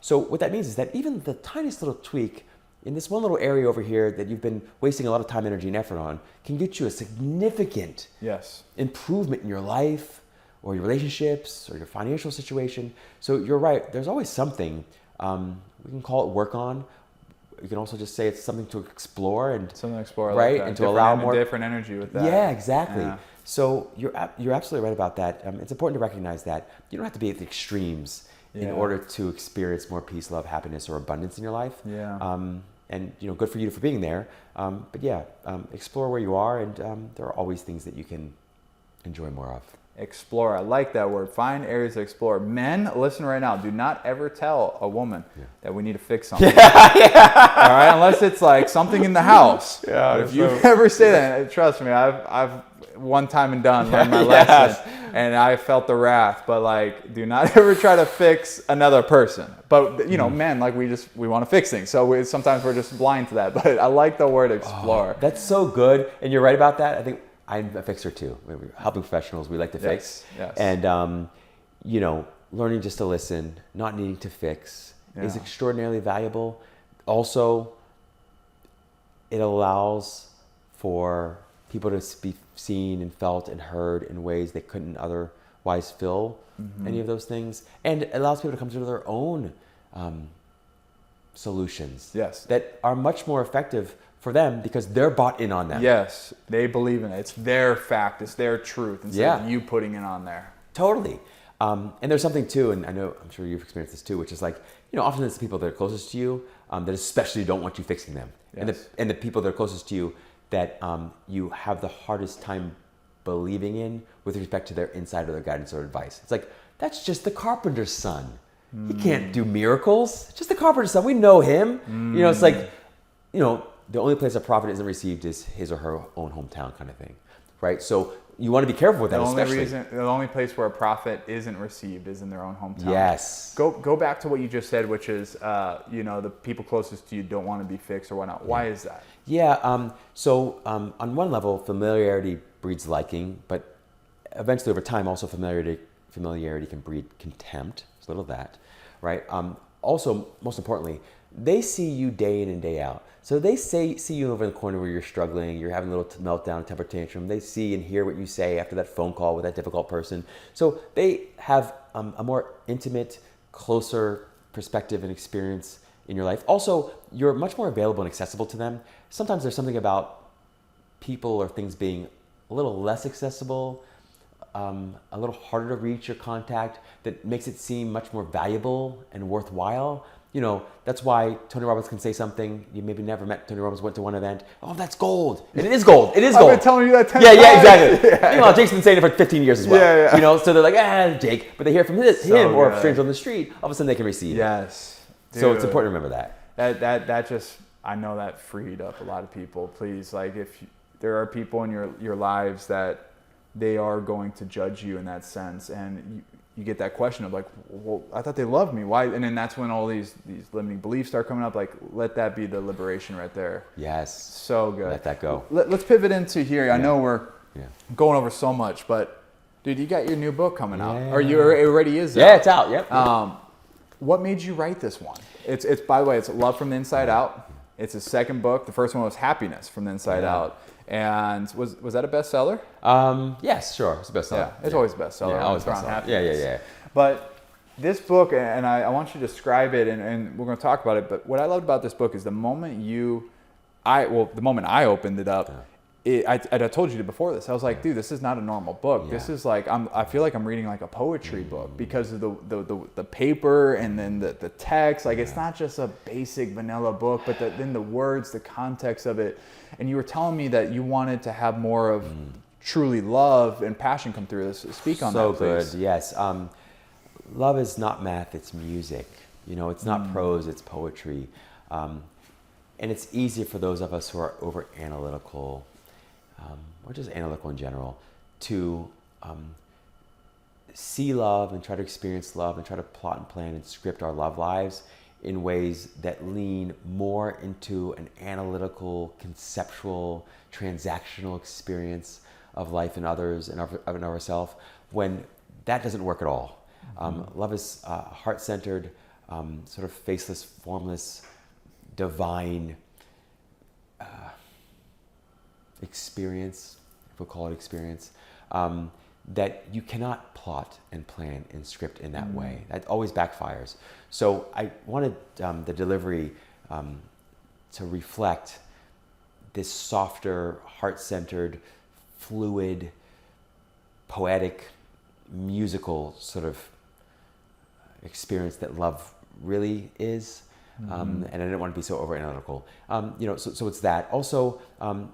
So what that means is that even the tiniest little tweak in this one little area over here that you've been wasting a lot of time, energy, and effort on can get you a significant improvement in your life or your relationships or your financial situation. So you're right, there's always something, we can call it work on. You can also just say it's something to explore and right, and to allow more different energy with that. Yeah, exactly. Yeah. So you're absolutely right about that. It's important to recognize that you don't have to be at the extremes in order to experience more peace, love, happiness, or abundance in your life. Yeah. And good for you for being there. But explore where you are, and there are always things that you can enjoy more of. Explore. I like that word. Find areas to explore. Men, listen right now. Do not ever tell a woman that we need to fix something. All right, unless it's like something in the house. But if you ever say that, trust me, I've one time and done learned my lesson, and I felt the wrath. But like, do not ever try to fix another person. But men, like we want to fix things, so sometimes we're just blind to that. But I like the word explore. That's so good, and you're right about that. I think I'm a fixer too. We're helping professionals. We like to fix. Yes. And, learning just to listen, not needing to fix is extraordinarily valuable. Also, it allows for people to be seen and felt and heard in ways they couldn't otherwise wise fill any of those things, and it allows people to come to their own solutions that are much more effective for them because they're bought in on them. Yes, they believe in it. It's their fact. It's their truth instead of you putting it on there. Totally. And there's something too, and I'm sure you've experienced this too, which is like, often it's the people that are closest to you that especially don't want you fixing them. Yes. And the people that are closest to you that you have the hardest time believing in with respect to their insight or their guidance or advice. It's like, that's just the carpenter's son. He can't do miracles. It's just the carpenter's son. We know him. It's like, the only place a prophet isn't received is his or her own hometown kind of thing, right? So you want to be careful with that, especially. The only place where a prophet isn't received is in their own hometown. Yes. Go back to what you just said, which is, the people closest to you don't want to be fixed or whatnot. Why is that? Yeah. So on one level, familiarity breeds liking, but eventually over time, also familiarity can breed contempt. There's a little of that, right? Also, most importantly, they see you day in and day out. So they see you over in the corner where you're struggling, you're having a little meltdown, temper tantrum. They see and hear what you say after that phone call with that difficult person. So they have a more intimate, closer perspective and experience in your life. Also, you're much more available and accessible to them. Sometimes there's something about people or things being a little less accessible, a little harder to reach or contact that makes it seem much more valuable and worthwhile. That's why Tony Robbins can say something. You maybe never met Tony Robbins, went to one event. Oh, that's gold. And it is gold. It is gold. I've been telling you that 10 times. Yeah, exactly. Jake's been saying it for 15 years as well. Yeah. So they're like, Jake. But they hear from him or a stranger on the street. All of a sudden they can receive it. Yes. Dude, so it's important to remember that. That just, I know that freed up a lot of people. Please, if there are people in your lives that they are going to judge you in that sense, and you get that question of well, I thought they loved me. Why? And then that's when all these limiting beliefs start coming up. Let that be the liberation right there. Yes. So good. Let that go. Let's pivot into here. Yeah. I know we're going over so much, but dude, you got your new book coming out. Or it already is out. Yeah, it's out. Yep. What made you write this one? It's by the way, it's Love from the Inside Out. It's his second book. The first one was Happiness from the Inside Out. And was that a bestseller? Yes, sure. It's a bestseller. Yeah, it's always a bestseller. Yeah, always bestseller. Yeah. But this book, and I want you to describe it, and we're going to talk about it. But what I loved about this book is the moment I opened it up, I told you before this. I was like, dude, this is not a normal book. Yeah. This is I feel like I'm reading a poetry book because of the paper and then the text. It's not just a basic vanilla book, but then the words, the context of it. And you were telling me that you wanted to have more of truly love and passion come through this. Speak on that, please. So good, yes. Love is not math, it's music. It's not prose, it's poetry. And it's easy for those of us who are over analytical, or just analytical in general, to see love and try to experience love and try to plot and plan and script our love lives in ways that lean more into an analytical, conceptual, transactional experience of life and others and of ourselves, when that doesn't work at all. Love is heart-centered, sort of faceless, formless, divine experience, if we'll call it experience, that you cannot plot and plan and script in that way. That always backfires. So I wanted the delivery to reflect this softer, heart-centered, fluid, poetic, musical sort of experience that love really is. And I didn't want to be so over analytical. So it's that. Also,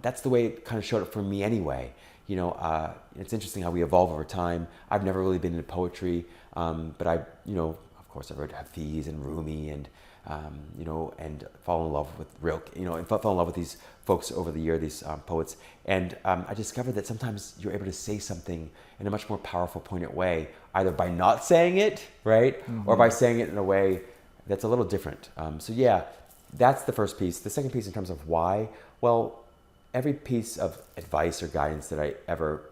that's the way it kind of showed up for me anyway. It's interesting how we evolve over time. I've never really been into poetry, but of course, I've read Hafiz and Rumi and fall in love with these folks over the year, these poets. And I discovered that sometimes you're able to say something in a much more powerful, poignant way, either by not saying it, right? Or by saying it in a way that's a little different. That's the first piece. The second piece in terms of why, well, every piece of advice or guidance that I ever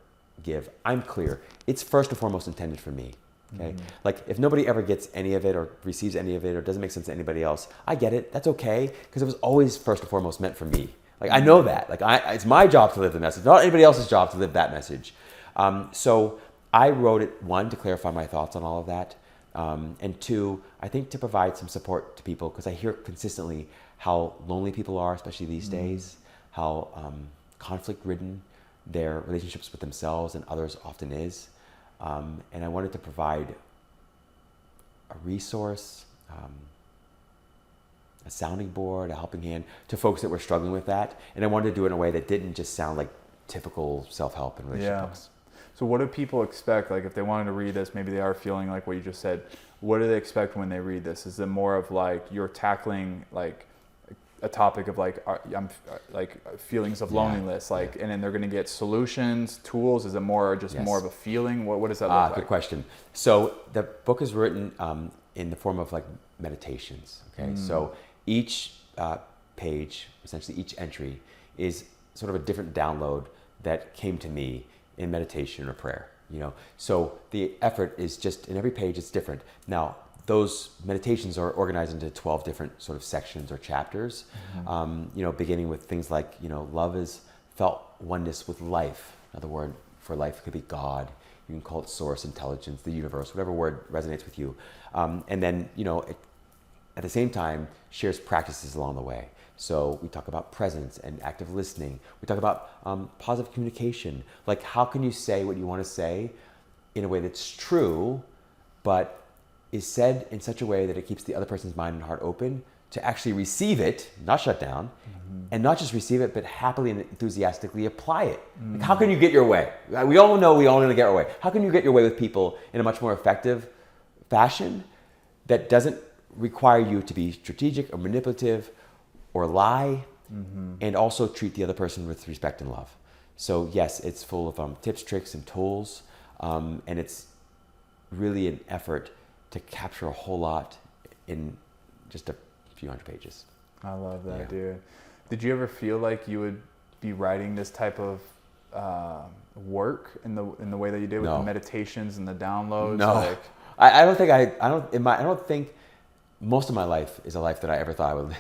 give, I'm clear, it's first and foremost intended for me. Okay. If nobody ever gets any of it or receives any of it or doesn't make sense to anybody else, I get it. That's okay. Because it was always first and foremost meant for me. I know that. It's my job to live the message, not anybody else's job to live that message. So I wrote it, one, to clarify my thoughts on all of that, and two, I think to provide some support to people, because I hear consistently how lonely people are, especially these days, how conflict-ridden their relationships with themselves and others often is. And I wanted to provide a resource, a sounding board, a helping hand to folks that were struggling with that. And I wanted to do it in a way that didn't just sound like typical self-help and relationship books. So what do people expect? Like if they wanted to read this, maybe they are feeling like what you just said. What do they expect when they read this? Is it more of like you're tackling like a topic of like feelings of loneliness, like, and then they're going to get solutions, tools? Is it more just more of a feeling? What does that look like? Good question. So the book is written in the form of like meditations. Okay, so each page, essentially each entry, is sort of a different download that came to me in meditation or prayer. So the effort is just in every page it's different. Now those meditations are organized into 12 different sort of sections or chapters, beginning with things like, love is felt oneness with life. Another word for life could be God. You can call it source, intelligence, the universe, whatever word resonates with you. And then, it, at the same time, shares practices along the way. So we talk about presence and active listening. We talk about positive communication. Like, how can you say what you want to say in a way that's true, but is said in such a way that it keeps the other person's mind and heart open to actually receive it, not shut down, and not just receive it, but happily and enthusiastically apply it. Like, how can you get your way? We all know we all going to get our way. How can you get your way with people in a much more effective fashion that doesn't require you to be strategic or manipulative or lie, and also treat the other person with respect and love? So yes, it's full of tips, tricks, and tools, and it's really an effort to capture a whole lot in just a few hundred pages. I love that, dude. Did you ever feel like you would be writing this type of work in the way that you did with the meditations and the downloads? No, like... I don't think most of my life is a life that I ever thought I would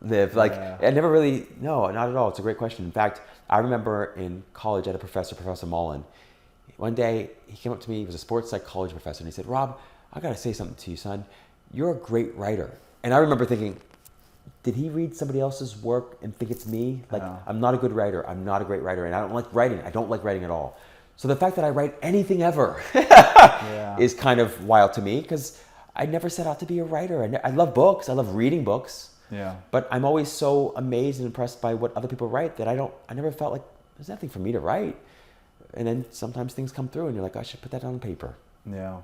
live. Like, I never really, no, not at all. It's a great question. In fact, I remember in college, I had a professor, Professor Mullen. One day, he came up to me, he was a sports psychology professor, and he said, "Rob, I got to say something to you, son. You're a great writer." And I remember thinking, did he read somebody else's work and think it's me? Like, I'm not a good writer. I'm not a great writer. And I don't like writing. I don't like writing at all. So the fact that I write anything ever is kind of wild to me, because I never set out to be a writer. I love books. I love reading books. Yeah. But I'm always so amazed and impressed by what other people write that I never felt like there's nothing for me to write. And then sometimes things come through and you're like, I should put that on paper. Yeah.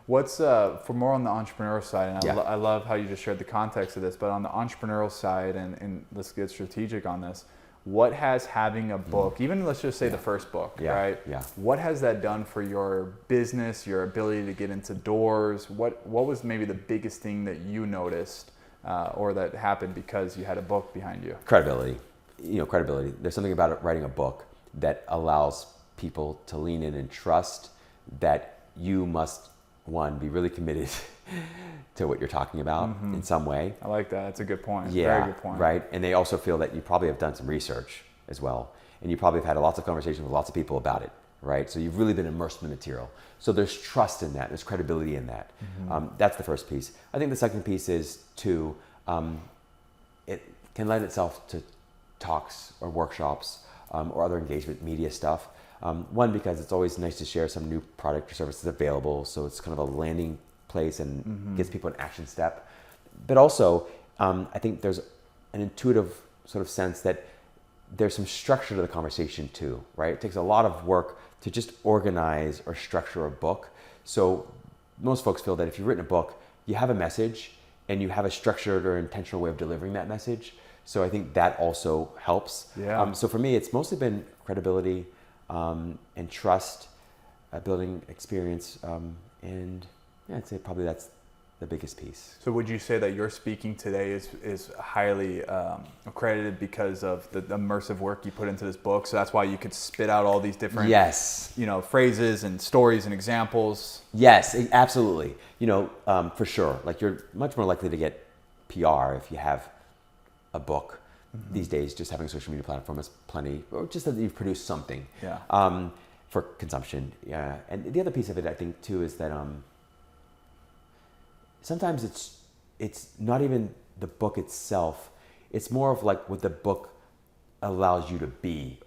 What's for more on the entrepreneurial side, and I love how you just shared the context of this, but on the entrepreneurial side, and let's get strategic on this, what has having a book, even let's just say the first book, right? Yeah. What has that done for your business, your ability to get into doors? What was maybe the biggest thing that you noticed or that happened because you had a book behind you? Credibility. Credibility. There's something about it, writing a book that allows people to lean in and trust that you must, one, be really committed to what you're talking about in some way. I like that. That's a good point. Yeah, very good point. Right. And they also feel that you probably have done some research as well. And you probably have had lots of conversations with lots of people about it, right? So you've really been immersed in the material. So there's trust in that. There's credibility in that. That's the first piece. I think the second piece is it can lend itself to talks or workshops or other engagement media stuff. One, because it's always nice to share some new product or services available, so it's kind of a landing place and gives people an action step. But also, I think there's an intuitive sort of sense that there's some structure to the conversation too, right? It takes a lot of work to just organize or structure a book. So most folks feel that if you've written a book, you have a message and you have a structured or intentional way of delivering that message. So I think that also helps. Yeah. So for me, it's mostly been credibility, and trust, building experience, and I'd say probably that's the biggest piece. So would you say that your speaking today is highly accredited because of the immersive work you put into this book? So that's why you could spit out all these different phrases and stories and examples? Yes, absolutely. For sure. Like, you're much more likely to get PR if you have a book. These days, just having a social media platform is plenty, or just that you've produced something. Yeah. for consumption. Yeah. And the other piece of it, I think, too, is that sometimes it's not even the book itself. It's more of like what the book allows you to be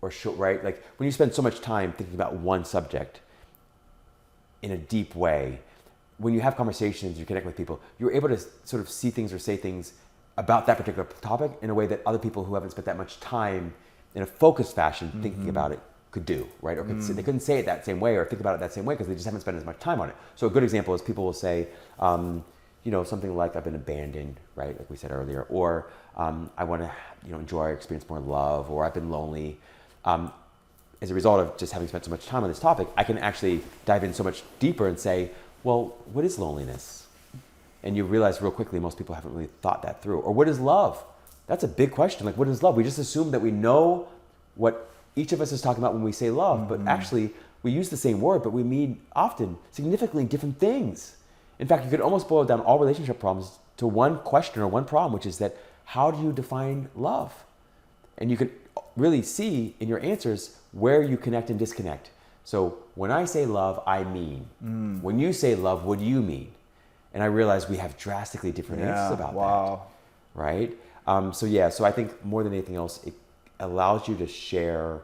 or show, right? Like when you spend so much time thinking about one subject in a deep way, when you have conversations, you connect with people, you're able to sort of see things or say things about that particular topic in a way that other people who haven't spent that much time in a focused fashion thinking about it could do, right? Or they couldn't say it that same way or think about it that same way because they just haven't spent as much time on it. So a good example is people will say, something like I've been abandoned, right? Like we said earlier, or I want to, enjoy or experience more love, or I've been lonely. As a result of just having spent so much time on this topic, I can actually dive in so much deeper and say, well, what is loneliness? And you realize real quickly, most people haven't really thought that through. Or what is love? That's a big question. Like, what is love? We just assume that we know what each of us is talking about when we say love, but actually we use the same word, but we mean often significantly different things. In fact, you could almost boil down all relationship problems to one question or one problem, which is that how do you define love? And you can really see in your answers where you connect and disconnect. So when I say love, I mean. When you say love, what do you mean? And I realize we have drastically different answers about that. Right? So I think more than anything else, it allows you to share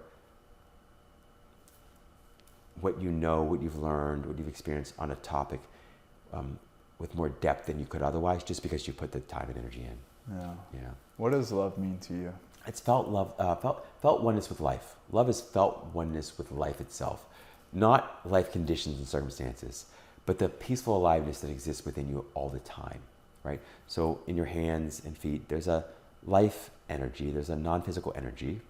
what you know, what you've learned, what you've experienced on a topic with more depth than you could otherwise, just because you put the time and energy in. Yeah. What does love mean to you? It's felt oneness with life. Love is felt oneness with life itself, not life conditions and circumstances, but the peaceful aliveness that exists within you all the time, right? So in your hands and feet, there's a life energy, there's a non-physical energy.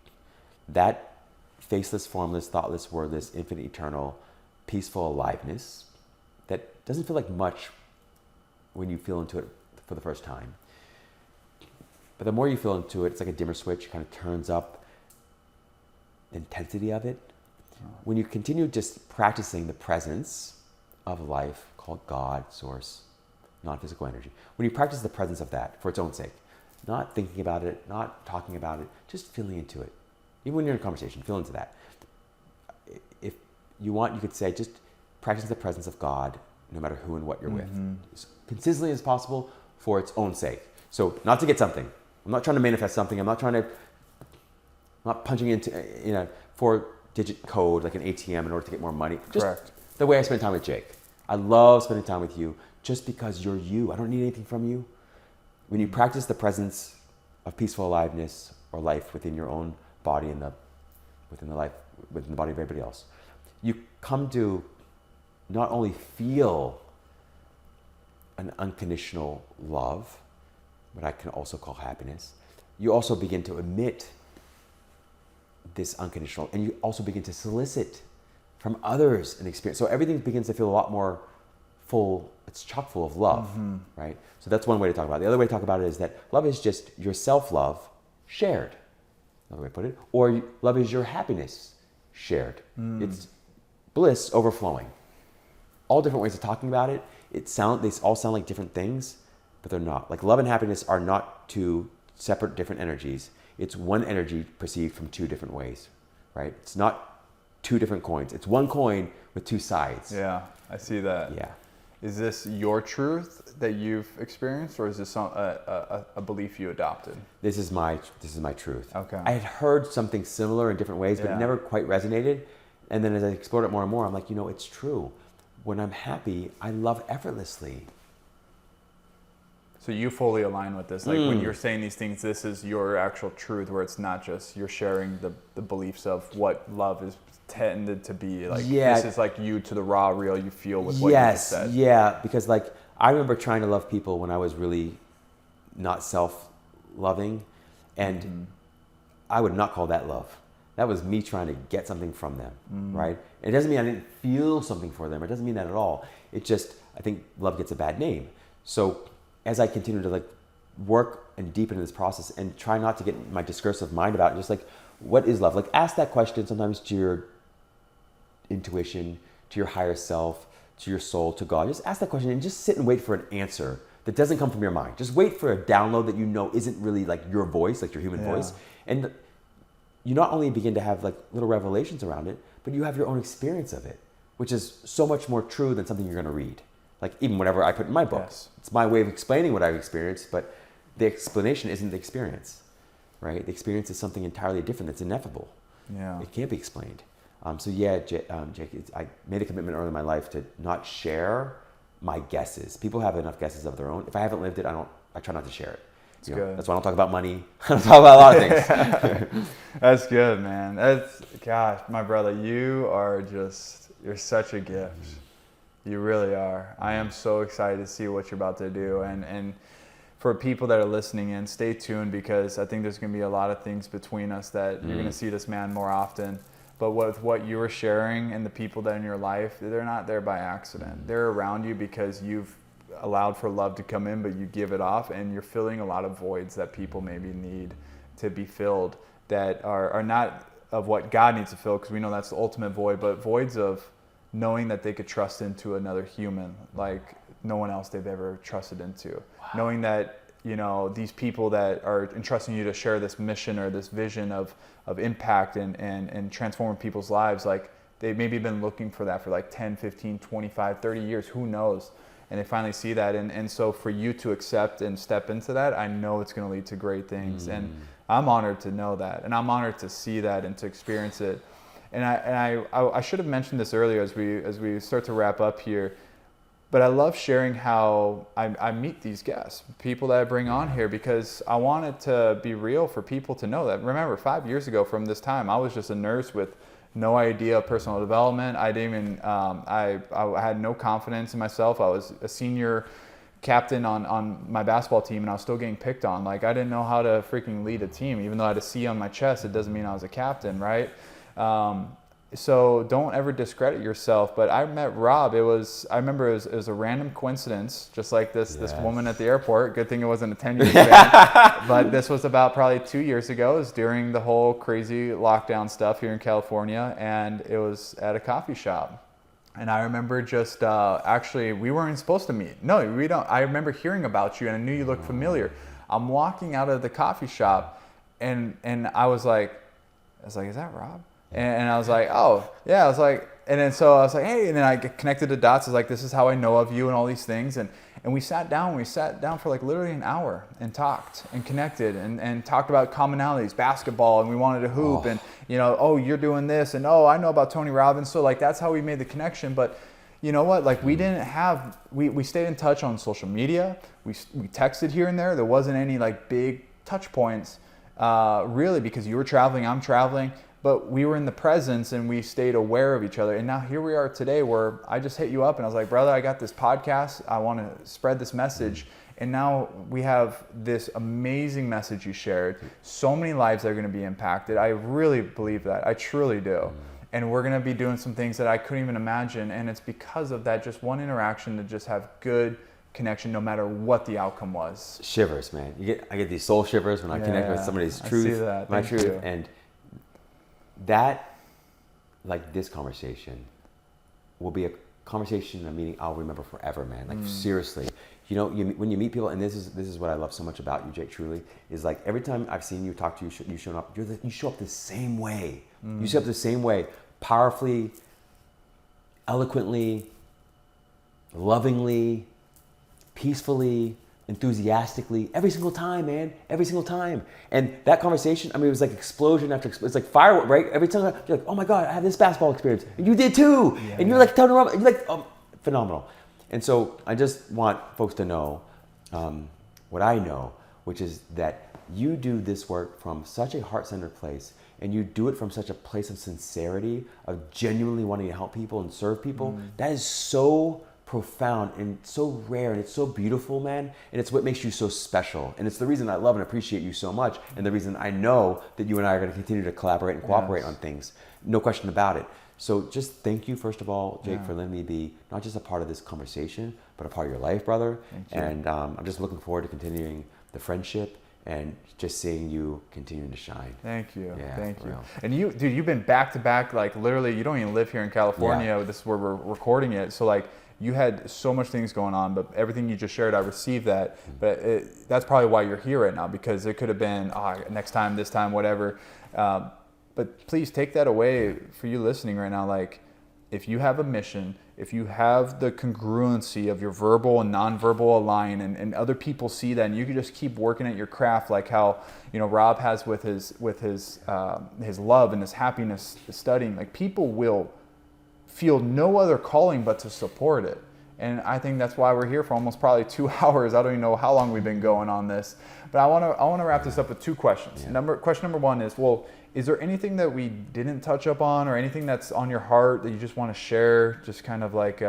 That faceless, formless, thoughtless, wordless, infinite, eternal, peaceful aliveness that doesn't feel like much when you feel into it for the first time. But the more you feel into it, it's like a dimmer switch, kind of turns up the intensity of it. When you continue just practicing the presence of life called God, source, non-physical energy, when you practice the presence of that for its own sake, not thinking about it, not talking about it, just feeling into it. Even when you're in a conversation, feel into that. If you want, you could say just practice the presence of God no matter who and what you're with, as consistently as possible for its own sake. So not to get something. I'm not trying to manifest something. I'm not punching into a 4-digit code like an ATM in order to get more money. Just the way I spend time with Jake. I love spending time with you just because you're you. I don't need anything from you. When you practice the presence of peaceful aliveness or life within your own body and within the body of everybody else, you come to not only feel an unconditional love, what I can also call happiness, you also begin to emit this unconditional, and you also begin to solicit from others an experience. So everything begins to feel a lot more full. It's chock full of love, right? So that's one way to talk about it. The other way to talk about it is that love is just your self-love shared. Another way to put it. Or love is your happiness shared. It's bliss overflowing. All different ways of talking about it. They all sound like different things, but they're not. Like love and happiness are not two separate different energies. It's one energy perceived from two different ways, right? It's not two different coins. It's one coin with two sides. Yeah, I see that. Yeah. Is this your truth that you've experienced, or is this a belief you adopted? This is my truth. Okay. I had heard something similar in different ways, but it never quite resonated. And then as I explored it more and more, I'm like, it's true. When I'm happy, I love effortlessly. So you fully align with this. Like when you're saying these things, this is your actual truth, where it's not just you're sharing the beliefs of what love is tended to be. Like this is like you to the raw, real you feel with what you just said. Yeah, because like I remember trying to love people when I was really not self-loving, and I would not call that love. That was me trying to get something from them, right? It doesn't mean I didn't feel something for them. It doesn't mean that at all. It just, I think love gets a bad name. So as I continue to like work and deepen in this process and try not to get my discursive mind about it, just like, what is love? Like ask that question sometimes to your intuition, to your higher self, to your soul, to God. Just ask that question and just sit and wait for an answer that doesn't come from your mind. Just wait for a download that isn't really like your voice, like your human voice. And you not only begin to have like little revelations around it, but you have your own experience of it, which is so much more true than something you're going to read. Like even whatever I put in my books, it's my way of explaining what I've experienced, but the explanation isn't the experience, right? The experience is something entirely different that's ineffable. Yeah. It can't be explained. Jake, I made a commitment early in my life to not share my guesses. People have enough guesses of their own. If I haven't lived it, I try not to share it. That's why I don't talk about money. I don't talk about a lot of things. That's good, man. Gosh, my brother, you're such a gift. You really are. I am so excited to see what you're about to do. And for people that are listening in, stay tuned, because I think there's going to be a lot of things between us that you're going to see this man more often. But with what you are sharing and the people that are in your life, they're not there by accident. They're around you because you've allowed for love to come in, but you give it off, and you're filling a lot of voids that people maybe need to be filled, that are not of what God needs to fill, because we know that's the ultimate void, but voids of knowing that they could trust into another human like no one else they've ever trusted into. Wow. Knowing that, these people that are entrusting you to share this mission or this vision of impact and transforming people's lives, like they've maybe been looking for that for like 10, 15, 25, 30 years, who knows? And they finally see that. And so for you to accept and step into that, I know it's going to lead to great things. And I'm honored to know that. And I'm honored to see that and to experience it. And I should have mentioned this earlier as we start to wrap up here, but I love sharing how I meet these guests, people that I bring on here, because I want it to be real for people to know that. Remember, 5 years ago from this time, I was just a nurse with no idea of personal development. I didn't even, I had no confidence in myself. I was a senior captain on my basketball team, and I was still getting picked on. Like, I didn't know how to freaking lead a team. Even though I had a C on my chest, it doesn't mean I was a captain, right? So don't ever discredit yourself. But I met Rob. I remember it was a random coincidence, just like this woman at the airport. Good thing it wasn't a 10-year span. But this was about probably 2 years ago. It was during the whole crazy lockdown stuff here in California, and it was at a coffee shop. And I remember just actually, we weren't supposed to meet. No, we don't. I remember hearing about you, and I knew you looked familiar. I'm walking out of the coffee shop, and I was like, is that Rob? And I was like, oh, yeah. I was like, and then so I was like, hey, and then I connected the dots. I was like, this is how I know of you and all these things. And we sat down for like literally an hour and talked and connected and talked about commonalities, basketball, and we wanted to hoop, and, oh, you're doing this, and oh, I know about Tony Robbins. So like, that's how we made the connection. But you know what? Like, we stayed in touch on social media. We texted here and there. There wasn't any like big touch points, really, because you were traveling, I'm traveling. But we were in the presence, and we stayed aware of each other. And now here we are today, where I just hit you up and I was like, brother, I got this podcast. I want to spread this message. And now we have this amazing message you shared. So many lives that are going to be impacted. I really believe that. I truly do. And we're going to be doing some things that I couldn't even imagine. And it's because of that just one interaction to just have good connection, no matter what the outcome was. Shivers, man. I get these soul shivers when I connect with somebody's truth, I see that. my Thank truth. you. And that, like this conversation, will be a conversation, a meeting I'll remember forever, man. Like seriously, when you meet people, and this is what I love so much about you, Jake. Truly, is like every time I've seen you, talk to you, you show up. You show up the same way. You show up the same way, powerfully, eloquently, lovingly, peacefully, enthusiastically, every single time, man, every single time. And that conversation, it was like explosion after explosion. It's like firework, right? Every time you're like, oh my God, I had this basketball experience, and you did too. Yeah, and you're like telling Rob, you're like, oh, phenomenal. And so I just want folks to know what I know, which is that you do this work from such a heart-centered place, and you do it from such a place of sincerity, of genuinely wanting to help people and serve people. That is so profound and so rare, and it's so beautiful, man, and it's what makes you so special, and it's the reason I love and appreciate you so much, and the reason I know that you and I are going to continue to collaborate and cooperate on things, no question about it. So just thank you, first of all, Jake, for letting me be not just a part of this conversation, but a part of your life, brother. And I'm just looking forward to continuing the friendship and just seeing you continuing to shine. Thank you. Yeah, Thank you. real. And you've been back to back, like literally, you don't even live here in California. Yeah. This is where we're recording it. So like, you had so much things going on, but everything you just shared, I received that. But that's probably why you're here right now, because it could have been next time, this time, whatever. But please take that away for you listening right now. Like, if you have a mission, if you have the congruency of your verbal and nonverbal align, and other people see that, and you can just keep working at your craft, like how, you know, Rob has with his love and his happiness studying, like, people will feel no other calling but to support it. And I think that's why we're here for almost probably 2 hours. I don't even know how long we've been going on this, but I want to wrap this up with 2 questions. Question number 1 is, well, is there anything that we didn't touch up on, or anything that's on your heart that you just want to share? Just kind of like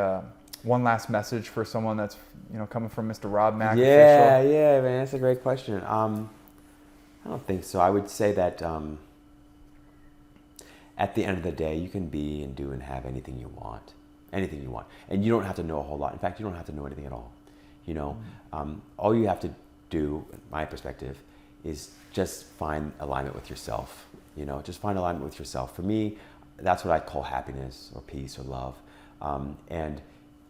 one last message for someone that's, you know, coming from Mr. Rob Mack. Yeah, man, that's a great question. I don't think so. I would say that at the end of the day, you can be and do and have anything you want, and you don't have to know a whole lot. In fact, you don't have to know anything at all. You know, all you have to do, in my perspective, is just find alignment with yourself. You know, just find alignment with yourself. For me, that's what I call happiness or peace or love. And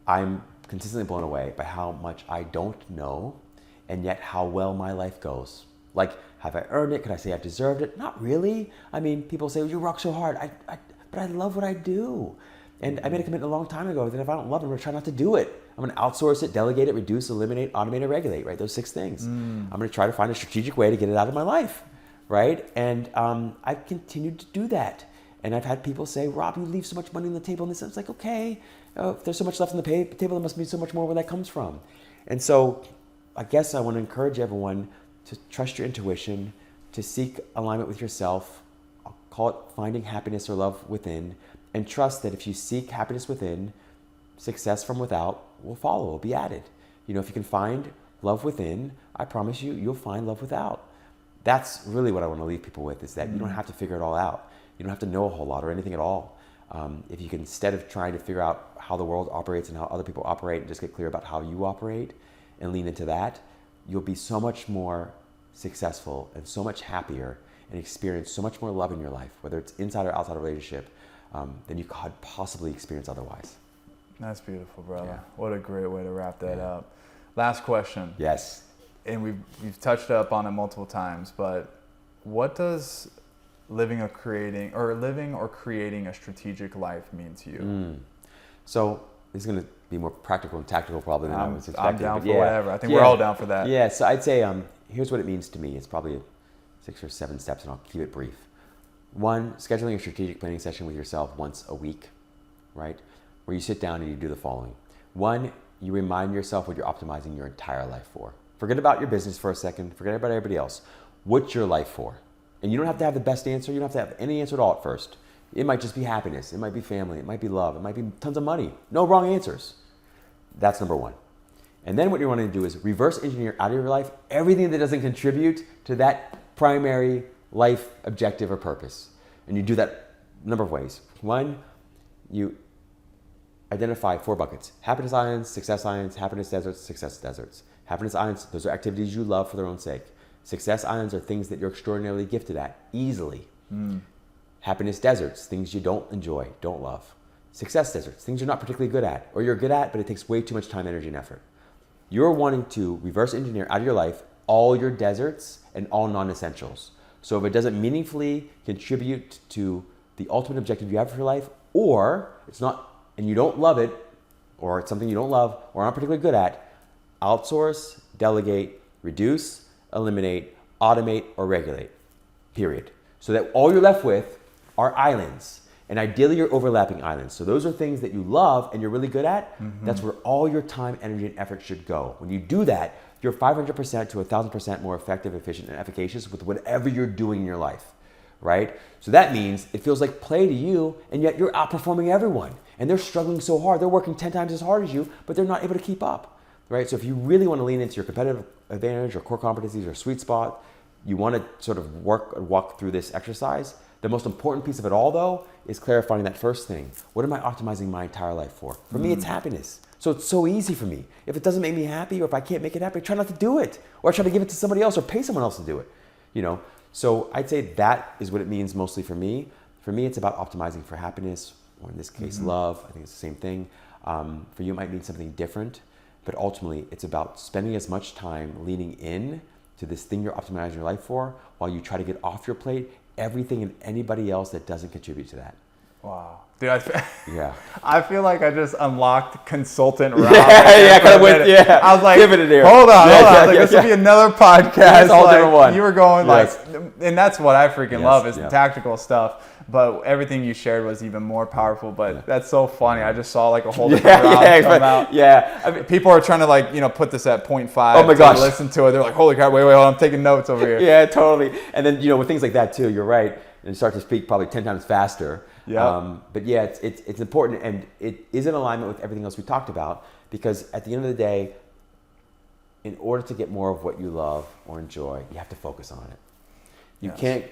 I'm consistently blown away by how much I don't know, and yet how well my life goes. Like, have I earned it? Could I say I've deserved it? Not really. I mean, people say, well, you rock so hard. But I love what I do. And I made a commitment a long time ago that if I don't love it, I'm going to try not to do it. I'm going to outsource it, delegate it, reduce, eliminate, automate, and regulate, right? Those 6 things. I'm going to try to find a strategic way to get it out of my life, right? And I've continued to do that. And I've had people say, Rob, you leave so much money on the table. And this, I was like, okay, if there's so much left on the table, there must be so much more where that comes from. And so I guess I want to encourage everyone to trust your intuition, to seek alignment with yourself. I'll call it finding happiness or love within, and trust that if you seek happiness within, success from without will follow, will be added. You know, if you can find love within, I promise you, you'll find love without. That's really what I want to leave people with, is that you don't have to figure it all out. You don't have to know a whole lot or anything at all. If you can, instead of trying to figure out how the world operates and how other people operate, and just get clear about how you operate and lean into that, you'll be so much more successful and so much happier and experience so much more love in your life, whether it's inside or outside a relationship, than you could possibly experience otherwise. That's beautiful, brother. Yeah. What a great way to wrap that up. Last question. Yes. And we've touched up on it multiple times, but what does living or creating a strategic life mean to you? So this is going to be more practical and tactical probably than I was expecting. I'm down for whatever. I think we're all down for that. Yeah, so I'd say here's what it means to me. It's probably 6 or 7 steps, and I'll keep it brief. 1, scheduling a strategic planning session with yourself once a week, right? Where you sit down and you do the following. 1, you remind yourself what you're optimizing your entire life for. Forget about your business for a second. Forget about everybody else. What's your life for? And you don't have to have the best answer. You don't have to have any answer at all at first. It might just be happiness. It might be family. It might be love. It might be tons of money. No wrong answers. That's number 1. And then what you're wanting to do is reverse engineer out of your life everything that doesn't contribute to that primary life objective or purpose. And you do that a number of ways. 1, you identify 4 buckets. Happiness islands, success islands, happiness deserts, success deserts. Happiness islands, those are activities you love for their own sake. Success islands are things that you're extraordinarily gifted at, easily. Happiness deserts, things you don't enjoy, don't love. Success deserts, things you're not particularly good at, or you're good at, but it takes way too much time, energy, and effort. You're wanting to reverse engineer out of your life all your deserts and all non-essentials. So if it doesn't meaningfully contribute to the ultimate objective you have for your life, or it's not, and you don't love it, or it's something you don't love or aren't particularly good at, outsource, delegate, reduce, eliminate, automate, or regulate, period. So that all you're left with are islands. And ideally, you're overlapping islands. So those are things that you love and you're really good at. That's where all your time, energy, and effort should go. When you do that, you're 500% to 1,000% more effective, efficient, and efficacious with whatever you're doing in your life, right? So that means it feels like play to you, and yet you're outperforming everyone. And they're struggling so hard. They're working 10 times as hard as you, but they're not able to keep up, right? So if you really want to lean into your competitive advantage or core competencies or sweet spot, you want to sort of walk through this exercise. The most important piece of it all, though, is clarifying that first thing. What am I optimizing my entire life for? For me, it's happiness. So it's so easy for me. If it doesn't make me happy, or if I can't make it happy, I try not to do it, or I try to give it to somebody else or pay someone else to do it. You know, so I'd say that is what it means mostly for me. For me, it's about optimizing for happiness, or in this case, love. I think it's the same thing. For you, it might mean something different, but ultimately, it's about spending as much time leaning in to this thing you're optimizing your life for, while you try to get off your plate everything and anybody else that doesn't contribute to that. Wow. Dude, Yeah. I feel like I just unlocked consultant Rob. I was like, pivoted here. Hold on. This will be another podcast. Yeah, it's all like, different one. You were going Yes. and that's what I freaking love is yeah. the tactical stuff. But everything you shared was even more powerful. But that's so funny. I just saw like a whole different Rob come out. Yeah. I mean, people are trying to like, put this at 0.5. Oh my gosh. Listen to it. They're like, holy crap, wait, hold on, I'm taking notes over here. Yeah, totally. And then, with things like that too, you're right. And start to speak probably 10 times faster. Yeah. But yeah, it's important, and it is in alignment with everything else we talked about, because at the end of the day, in order to get more of what you love or enjoy, you have to focus on it. You can't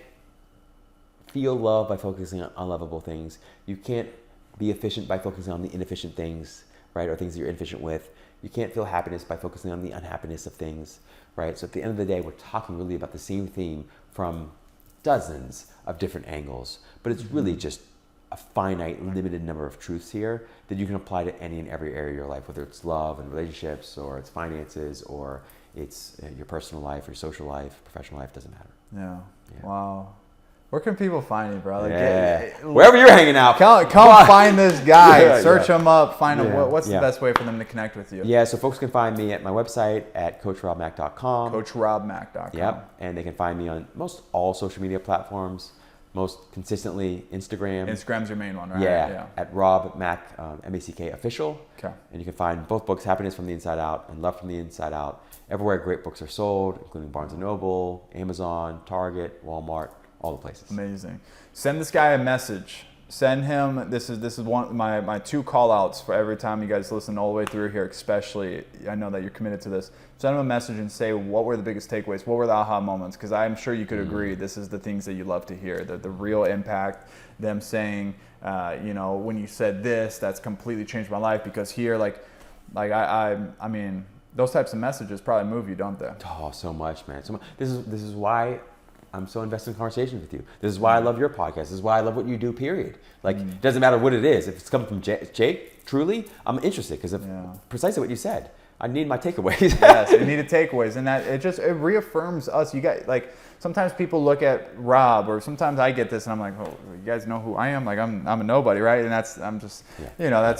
feel love by focusing on unlovable things. You can't be efficient by focusing on the inefficient things, right? Or things that you're inefficient with. You can't feel happiness by focusing on the unhappiness of things, right? So at the end of the day, we're talking really about the same theme from dozens of different angles, but it's really just a finite, limited number of truths here that you can apply to any and every area of your life, whether it's love and relationships, or it's finances, or it's your personal life, your social life, professional life, doesn't matter. Yeah. Wow. Where can people find you, bro? Wherever you're hanging out. Come find this guy. Search him up. Find him. What's the best way for them to connect with you? Yeah, so folks can find me at my website at coachrobmack.com. coachrobmack.com. Yep, and they can find me on most all social media platforms, most consistently Instagram. Instagram's your main one, right? Yeah. At Rob Mack, M-A-C-K official. Okay. And you can find both books, Happiness from the Inside Out and Love from the Inside Out, everywhere great books are sold, including Barnes & Noble, Amazon, Target, Walmart, all the places. Amazing. Send this guy a message. Send him, this is one of my 2 call outs for every time you guys listen all the way through here, especially. I know that you're committed to this. Send him a message and say, what were the biggest takeaways? What were the aha moments? Because I'm sure you could agree, this is the things that you love to hear, the real impact, them saying, when you said this, that's completely changed my life, because here, I mean, those types of messages probably move you, don't they? Oh, so much, man. So much. This is why I'm so invested in conversations with you. This is why I love your podcast. This is why I love what you do, period. It doesn't matter what it is. If it's coming from Jake, truly, I'm interested, because of precisely what you said. I need my takeaways. Yes, you need takeaways. And that it reaffirms us. You got, sometimes people look at Rob, or sometimes I get this and I'm like, oh, you guys know who I am? I'm a nobody, right? And that's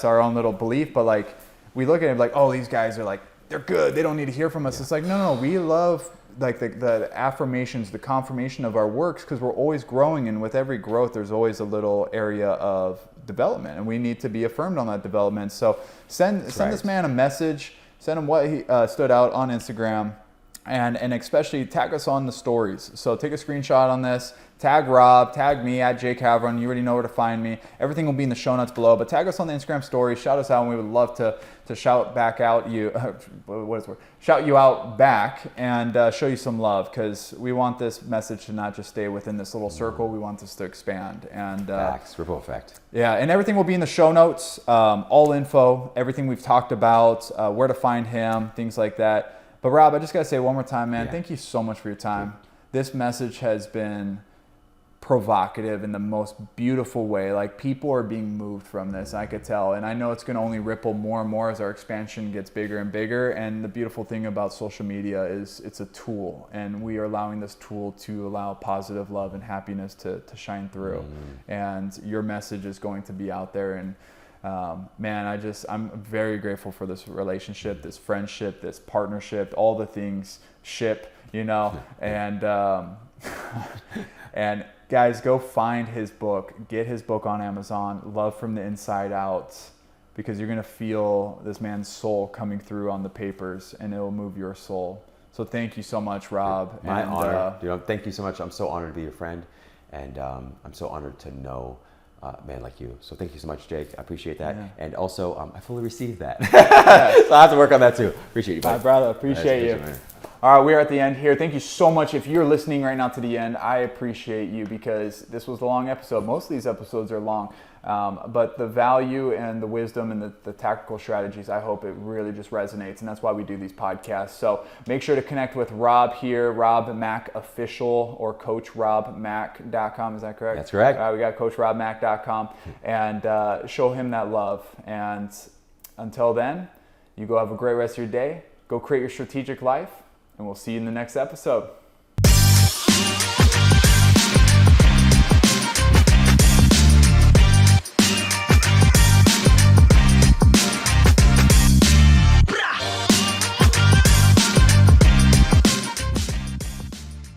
our own little belief. But we look at it like, oh, these guys are they're good. They don't need to hear from us. Yeah. It's like, no, we love the affirmations, the confirmation of our works, because we're always growing, and with every growth there's always a little area of development, and we need to be affirmed on that development. So send this man a message, send him what he stood out on Instagram, and especially tag us on the stories. So take a screenshot on this, tag Rob, tag me at Jake Havron. You already know where to find me. Everything will be in the show notes below, but tag us on the Instagram story, shout us out, and we would love to shout back out you, shout you out back, and show you some love, because we want this message to not just stay within this little circle. We want this to expand. And facts, ripple effect. Yeah, and everything will be in the show notes, all info, everything we've talked about, where to find him, things like that. But Rob, I just gotta say one more time, man, thank you so much for your time. This message has been provocative in the most beautiful way. People are being moved from this, I could tell, and I know it's going to only ripple more and more as our expansion gets bigger and bigger. And the beautiful thing about social media is it's a tool, and we are allowing this tool to allow positive love and happiness to shine through. And your message is going to be out there, and man, I'm very grateful for this relationship, this friendship, this partnership, all the things and and guys, go find his book, get his book on Amazon, Love from the Inside Out, because you're going to feel this man's soul coming through on the papers, and it will move your soul. So thank you so much, Rob. My honor. Thank you so much. I'm so honored to be your friend, and I'm so honored to know a man like you. So thank you so much, Jake. I appreciate that. Yeah. And also, I fully received that. So I have to work on that too. Appreciate you, buddy. Bye, brother. Appreciate you. All right, we are at the end here. Thank you so much. If you're listening right now to the end, I appreciate you, because this was a long episode. Most of these episodes are long, but the value and the wisdom and the tactical strategies, I hope it really just resonates, and that's why we do these podcasts. So make sure to connect with Rob here, Rob Mack Official, or CoachRobMack.com. Is that correct? That's correct. We got CoachRobMack.com, and show him that love. And until then, you go have a great rest of your day. Go create your strategic life. And we'll see you in the next episode.